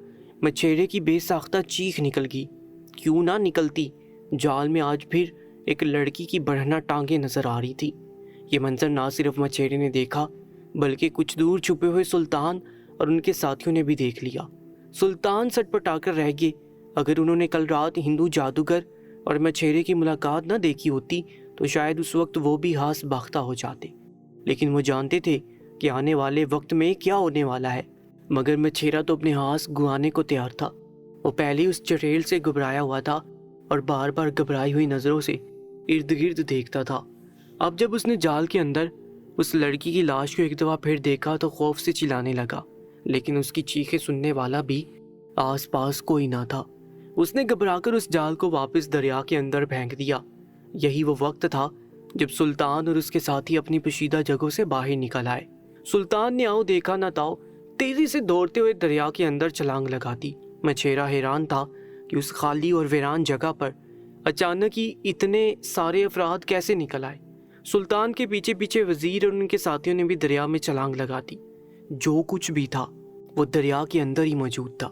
مچھیرے کی بے ساختہ چیخ نکل گئی. کیوں نہ نکلتی؟ جال میں آج پھر ایک لڑکی کی بڑھنا ٹانگیں نظر آ رہی تھی. یہ منظر نہ صرف مچھیرے نے دیکھا بلکہ کچھ دور چھپے ہوئے سلطان اور ان کے ساتھیوں نے بھی دیکھ لیا. سلطان سٹ پٹا کر رہ گئے. اگر انہوں نے کل رات ہندو جادوگر اور مچھیرے کی ملاقات نہ دیکھی ہوتی تو شاید اس وقت وہ بھی ہاس باختہ ہو جاتے. لیکن وہ جانتے تھے کہ آنے والے وقت میں کیا ہونے والا ہے، مگر مچھیرا تو اپنے ہاتھ گنوانے کو تیار تھا۔ وہ پہلے اس چڑیل سے گھبرایا ہوا تھا اور بار بار گھبرائی ہوئی نظروں سے ارد گرد دیکھتا تھا۔ اب جب اس نے جال کے اندر اس لڑکی کی لاش کو ایک دفعہ پھر دیکھا تو خوف سے چلانے لگا، لیکن اس کی چیخیں سننے والا بھی آس پاس کوئی نہ تھا۔ اس نے گھبرا کر اس جال کو واپس دریا کے اندر پھینک دیا۔ یہی وہ وقت تھا جب سلطان اور اس کے ساتھی اپنی پوشیدہ جگہوں سے باہر نکل آئے۔ سلطان نے آؤ دیکھا نہ تاؤ تیزی سے دوڑتے ہوئے دریا کے اندر چھلانگ لگا دی۔ مچھیرا حیران تھا کہ اس خالی اور ویران جگہ پر اچانک ہی اتنے سارے افراد کیسے نکل آئے۔ سلطان کے پیچھے پیچھے وزیر اور ان کے ساتھیوں نے بھی دریا میں چھلانگ لگا دی۔ جو کچھ بھی تھا وہ دریا کے اندر ہی موجود تھا۔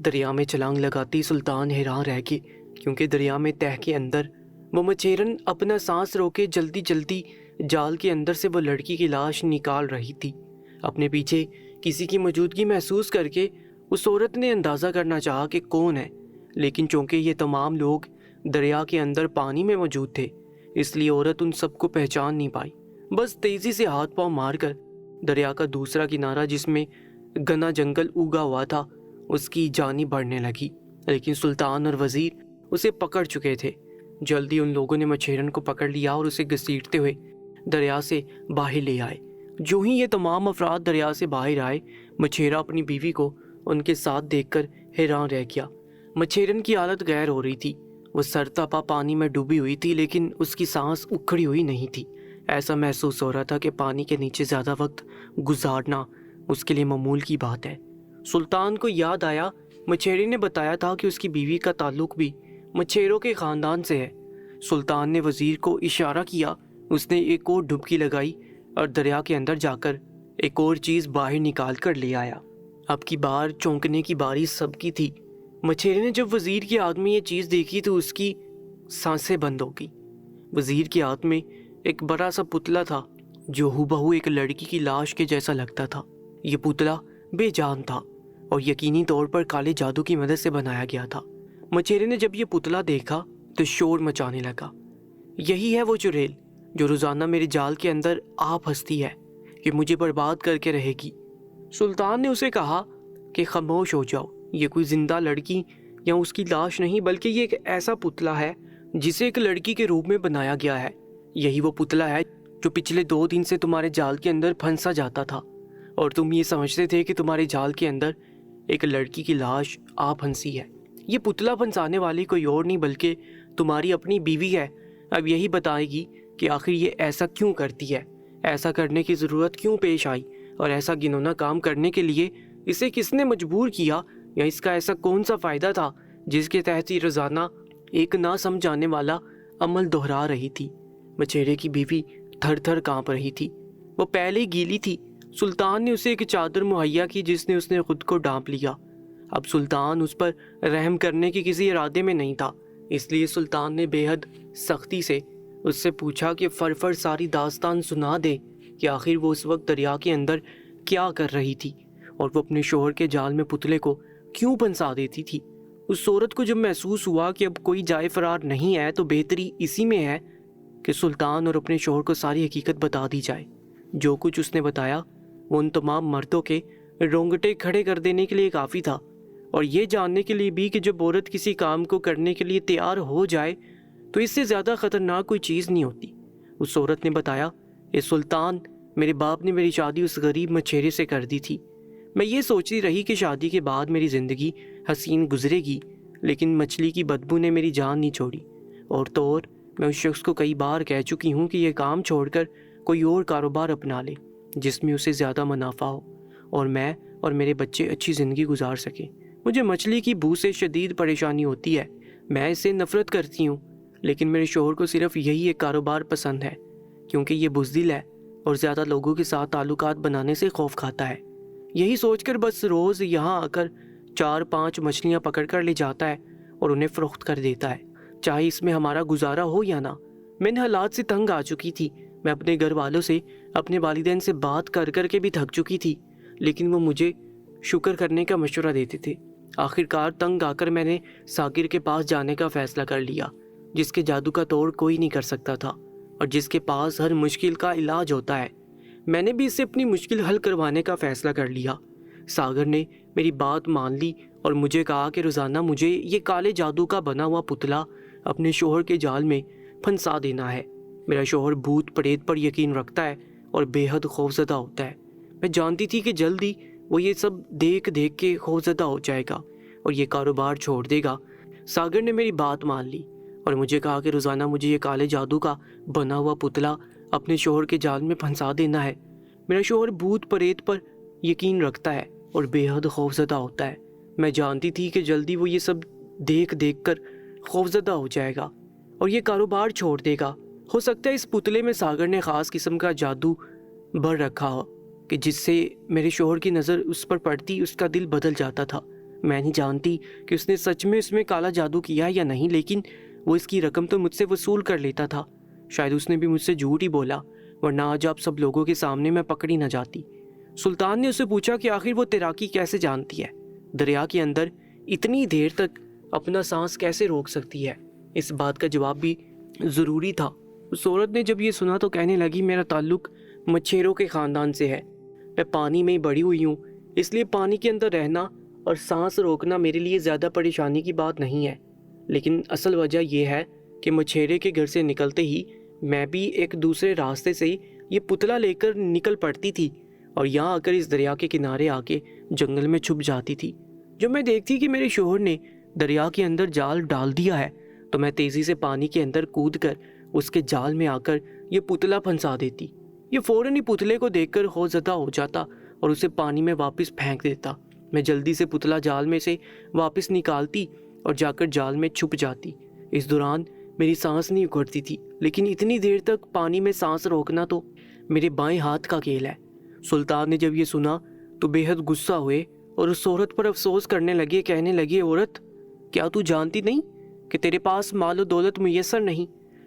دریا میں چھلانگ لگاتی سلطان حیران رہ گئے، کیونکہ دریا میں تہہ کے اندر وہ مچھیرن اپنا سانس روکے جلدی جلدی جال کے اندر سے وہ لڑکی کی لاش نکال رہی تھی۔ اپنے پیچھے کسی کی موجودگی محسوس کر کے اس عورت نے اندازہ کرنا چاہا کہ کون ہے، لیکن چونکہ یہ تمام لوگ دریا کے اندر پانی میں موجود تھے، اس لیے عورت ان سب کو پہچان نہیں پائی۔ بس تیزی سے ہاتھ پاؤں مار کر دریا کا دوسرا کنارہ جس میں گھنا جنگل اگا ہوا تھا اس کی جانب بڑھنے لگی، لیکن سلطان اور وزیر اسے پکڑ چکے تھے۔ جلدی ان لوگوں نے مچھیرن کو پکڑ لیا اور اسے گھسیٹتے ہوئے دریا سے باہر لے آئے۔ جو ہی یہ تمام افراد دریا سے باہر آئے، مچھیرا اپنی بیوی کو ان کے ساتھ دیکھ کر حیران رہ گیا۔ مچھیرن کی حالت غیر ہو رہی تھی، وہ سر تپا پانی میں ڈوبی ہوئی تھی، لیکن اس کی سانس اکھڑی ہوئی نہیں تھی۔ ایسا محسوس ہو رہا تھا کہ پانی کے نیچے زیادہ وقت گزارنا اس کے لیے معمول کی بات ہے۔ سلطان کو یاد آیا مچھیرے نے بتایا تھا کہ اس کی بیوی کا تعلق بھی مچھیروں کے خاندان سے ہے۔ سلطان نے وزیر کو اشارہ کیا، اس نے ایک اور ڈبکی لگائی اور دریا کے اندر جا کر ایک اور چیز باہر نکال کر لے آیا۔ اب کی بار چونکنے کی باری سب کی تھی۔ مچھیرے نے جب وزیر کے ہاتھ میں یہ چیز دیکھی تو اس کی سانسیں بند ہو گئی۔ وزیر کے ہاتھ میں ایک بڑا سا پتلا تھا جو ہو ایک لڑکی کی لاش کے جیسا لگتا تھا۔ یہ پتلا بے جان تھا اور یقینی طور پر کالے جادو کی مدد سے بنایا گیا تھا۔ مچھیرے نے جب یہ پتلا دیکھا تو شور مچانے لگا، یہی ہے وہ چڑیل جو روزانہ میرے جال کے اندر آپ ہنستی ہے، کہ مجھے برباد کر کے رہے گی۔ سلطان نے اسے کہا کہ خاموش ہو جاؤ، یہ کوئی زندہ لڑکی یا اس کی لاش نہیں، بلکہ یہ ایک ایسا پتلا ہے جسے ایک لڑکی کے روپ میں بنایا گیا ہے۔ یہی وہ پتلا ہے جو پچھلے 2 دن سے تمہارے جال کے اندر پھنسا جاتا تھا اور تم یہ سمجھتے تھے کہ تمہارے جال کے اندر ایک لڑکی کی لاش آپ پھنسی ہے۔ یہ پتلا پھنسانے والی کوئی اور نہیں بلکہ تمہاری اپنی بیوی ہے۔ اب یہی بتائے گی کہ آخر یہ ایسا کیوں کرتی ہے، ایسا کرنے کی ضرورت کیوں پیش آئی، اور ایسا گنونا کام کرنے کے لیے اسے کس نے مجبور کیا، یا اس کا ایسا کون سا فائدہ تھا جس کے تحت یہ روزانہ ایک نہ سمجھانے والا عمل دہرا رہی تھی۔ مچھیرے کی بیوی تھر تھر کانپ رہی تھی، وہ پہلے ہی گیلی تھی۔ سلطان نے اسے ایک چادر مہیا کی جس نے اس نے خود کو ڈھانپ لیا۔ اب سلطان اس پر رحم کرنے کے کسی ارادے میں نہیں تھا، اس لیے سلطان نے بے حد سختی سے اس سے پوچھا کہ فر ساری داستان سنا دے کہ آخر وہ اس وقت دریا کے اندر کیا کر رہی تھی اور وہ اپنے شوہر کے جال میں پتلے کو کیوں پھنسا دیتی تھی۔ اس عورت کو جب محسوس ہوا کہ اب کوئی جائے فرار نہیں ہے تو بہتری اسی میں ہے کہ سلطان اور اپنے شوہر کو ساری حقیقت بتا دی جائے۔ جو کچھ اس نے بتایا وہ ان تمام مردوں کے رونگٹے کھڑے کر دینے کے لیے کافی تھا، اور یہ جاننے کے لیے بھی کہ جب عورت کسی کام کو کرنے کے لیے تیار ہو جائے تو اس سے زیادہ خطرناک کوئی چیز نہیں ہوتی۔ اس عورت نے بتایا، اے سلطان، میرے باپ نے میری شادی اس غریب مچھیرے سے کر دی تھی۔ میں یہ سوچتی رہی کہ شادی کے بعد میری زندگی حسین گزرے گی، لیکن مچھلی کی بدبو نے میری جان نہیں چھوڑی۔ اور تو اور میں اس شخص کو کئی بار کہہ چکی ہوں کہ یہ کام چھوڑ کر کوئی اور کاروبار اپنا لے جس میں اسے زیادہ منافع ہو اور میں اور میرے بچے اچھی زندگی گزار سکیں۔ مجھے مچھلی کی بو سے شدید پریشانی ہوتی ہے، میں اس سے نفرت کرتی ہوں، لیکن میرے شوہر کو صرف یہی ایک کاروبار پسند ہے، کیونکہ یہ بزدل ہے اور زیادہ لوگوں کے ساتھ تعلقات بنانے سے خوف کھاتا ہے۔ یہی سوچ کر بس روز یہاں آ کر 4-5 مچھلیاں پکڑ کر لے جاتا ہے اور انہیں فروخت کر دیتا ہے، چاہے اس میں ہمارا گزارا ہو یا نہ۔ میں نے حالات سے تنگ آ چکی تھی، میں اپنے گھر والوں سے، اپنے والدین سے بات کر کر کے بھی تھک چکی تھی، لیکن وہ مجھے شکر کرنے کا مشورہ دیتے تھے۔ آخرکار تنگ آ کر میں نے ساغر کے پاس جانے کا فیصلہ کر لیا، جس کے جادو کا توڑ کوئی نہیں کر سکتا تھا اور جس کے پاس ہر مشکل کا علاج ہوتا ہے۔ میں نے بھی اس سے اپنی مشکل حل کروانے کا فیصلہ کر لیا۔ ساگر نے میری بات مان لی اور مجھے کہا کہ روزانہ مجھے یہ کالے جادو کا بنا ہوا پتلا اپنے شوہر کے جال میں پھنسا دینا ہے۔ میرا شوہر بھوت پریت پر یقین رکھتا ہے اور بے حد خوفزدہ ہوتا ہے۔ میں جانتی تھی کہ جلد ہی وہ یہ سب دیکھ کے خوفزدہ ہو جائے گا اور یہ کاروبار چھوڑ دے گا۔ ساگر نے میری بات مان لی اور مجھے کہا کہ روزانہ مجھے یہ کالے جادو کا بنا ہوا پتلا اپنے شوہر کے جال میں پھنسا دینا ہے۔ میرا شوہر بھوت پریت پر یقین رکھتا ہے اور بے حد خوفزدہ ہوتا ہے۔ میں جانتی تھی کہ جلدی وہ یہ سب دیکھ کر خوفزدہ ہو جائے گا اور یہ کاروبار چھوڑ دے گا۔ ہو سکتا ہے اس پتلے میں ساگر نے خاص قسم کا جادو بھر رکھا ہو کہ جس سے میرے شوہر کی نظر اس پر پڑتی اس کا دل بدل جاتا تھا۔ میں نہیں جانتی کہ اس نے سچ میں اس میں کالا جادو کیا یا نہیں، لیکن وہ اس کی رقم تو مجھ سے وصول کر لیتا تھا۔ شاید اس نے بھی مجھ سے جھوٹ ہی بولا، ورنہ آج آپ سب لوگوں کے سامنے میں پکڑی نہ جاتی۔ سلطان نے اسے پوچھا کہ آخر وہ تیراکی کیسے جانتی ہے، دریا کے اندر اتنی دیر تک اپنا سانس کیسے روک سکتی ہے؟ اس بات کا جواب بھی ضروری تھا۔ اس عورت نے جب یہ سنا تو کہنے لگی، میرا تعلق مچھیروں کے خاندان سے ہے، میں پانی میں ہی بڑی ہوئی ہوں، اس لیے پانی کے اندر رہنا اور سانس روکنا میرے لیے زیادہ پریشانی کی بات نہیں ہے۔ لیکن اصل وجہ یہ ہے کہ مچھیرے کے گھر سے نکلتے ہی میں بھی ایک دوسرے راستے سے یہ پتلا لے کر نکل پڑتی تھی اور یہاں آ کر اس دریا کے کنارے آ کے جنگل میں چھپ جاتی تھی۔ جب میں دیکھتی کہ میرے شوہر نے دریا کے اندر جال ڈال دیا ہے تو میں تیزی سے پانی کے اندر کود کر اس کے جال میں آ کر یہ پتلا پھنسا دیتی۔ یہ فوراً ہی پتلے کو دیکھ کر خوفزدہ ہو جاتا اور اسے پانی میں واپس پھینک دیتا۔ میں جلدی سے پتلا جال میں سے واپس نکالتی اور جا کر جال میں چھپ جاتی۔ اس دوران میری سانس نہیں اکھڑتی تھی، لیکن اتنی دیر تک پانی میں سانس روکنا تو میرے بائیں ہاتھ کا کھیل ہے۔ سلطان نے جب یہ سنا تو بے حد غصہ ہوئے اور اس عورت پر افسوس کرنے لگے، کہنے لگے، عورت، کیا تو جانتی نہیں کہ تیرے پاس مال و دولت میسر نہیں،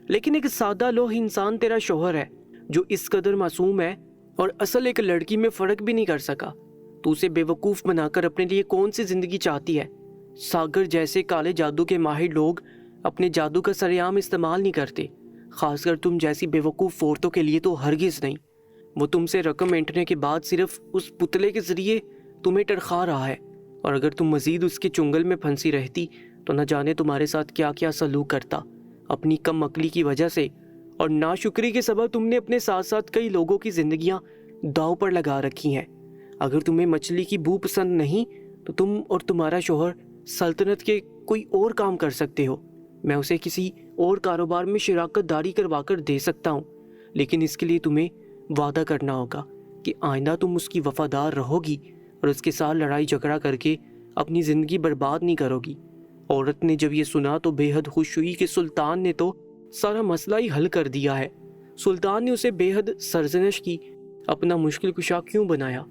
لیکن ایک سادہ لوح انسان تیرا شوہر ہے جو اس قدر معصوم ہے اور اصل ایک لڑکی میں فرق بھی نہیں کر سکا۔ تو اسے بے وقوف بنا کر اپنے لیے کون سی زندگی چاہتی ہے؟ ساگر جیسے کالے جادو کے ماہر لوگ اپنے جادو کا سرے عام استعمال نہیں کرتے، خاص کر تم جیسی بے وقوف عورتوں کے لیے تو ہرگز نہیں۔ وہ تم سے رقم اینٹنے کے بعد صرف اس پتلے کے ذریعے تمہیں ٹرخا رہا ہے، اور اگر تم مزید اس کے چنگل میں پھنسی رہتی تو نہ جانے تمہارے ساتھ کیا کیا سلوک کرتا۔ اپنی کم عقلی کی وجہ سے اور ناشکری کے سبب تم نے اپنے ساتھ ساتھ کئی لوگوں کی زندگیاں داؤ پر لگا رکھی ہیں۔ اگر تمہیں مچھلی کی بو پسند نہیں تو تم اور تمہارا شوہر سلطنت کے کوئی اور کام کر سکتے ہو، میں اسے کسی اور کاروبار میں شراکت داری کروا کر دے سکتا ہوں، لیکن اس کے لیے تمہیں وعدہ کرنا ہوگا کہ آئندہ تم اس کی وفادار رہو گی اور اس کے ساتھ لڑائی جھگڑا کر کے اپنی زندگی برباد نہیں کرو گی۔ عورت نے جب یہ سنا تو بے حد خوش ہوئی کہ سلطان نے تو سارا مسئلہ ہی حل کر دیا ہے۔ سلطان نے اسے بے حد سرزنش کی، اپنا مشکل کشا کیوں بنایا،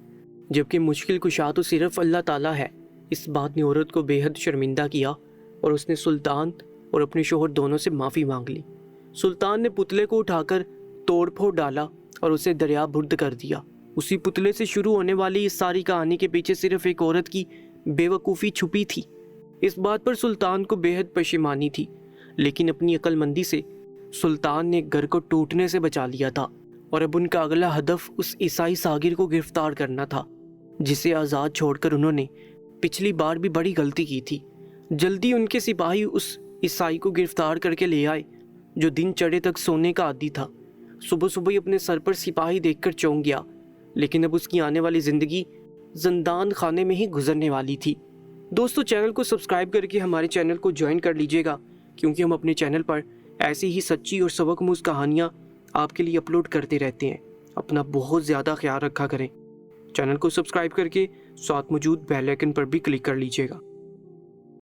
جبکہ مشکل کشا تو صرف اللہ تعالیٰ ہے۔ اس بات نے عورت کو بے حد شرمندہ کیا اور اس نے سلطان اور اپنے شوہر دونوں سے معافی مانگ لی۔ سلطان نے پتلے کو اٹھا کر توڑ پھوڑ ڈالا اور اسے دریا برد کر دیا۔ اسی پتلے سے شروع ہونے والی اس ساری کہانی کے پیچھے صرف ایک عورت کی بے وقوفی چھپی تھی۔ اس بات پر سلطان کو بے حد پشیمانی تھی، لیکن اپنی عقل مندی سے سلطان نے گھر کو ٹوٹنے سے بچا لیا تھا اور اب ان کا اگلا ہدف اس عیسائی ساگر کو گرفتار کرنا تھا، جسے آزاد چھوڑ کر انہوں نے پچھلی بار بھی بڑی غلطی کی تھی۔ جلدی ان کے سپاہی اس عیسائی کو گرفتار کر کے لے آئے جو دن چڑھے تک سونے کا عادی تھا۔ صبح صبح ہی اپنے سر پر سپاہی دیکھ کر چونک گیا، لیکن اب اس کی آنے والی زندگی زندان خانے میں ہی گزرنے والی تھی۔ دوستو، چینل کو سبسکرائب کر کے ہمارے چینل کو جوائن کر لیجئے گا، کیونکہ ہم اپنے چینل پر ایسی ہی سچی اور سبق آموز کہانیاں آپ کے لیے اپلوڈ کرتے رہتے ہیں۔ اپنا بہت زیادہ خیال رکھا کریں۔ چینل کو سبسکرائب کر کے ساتھ موجود بیل آئیکن پر بھی کلک کر لیجئے گا۔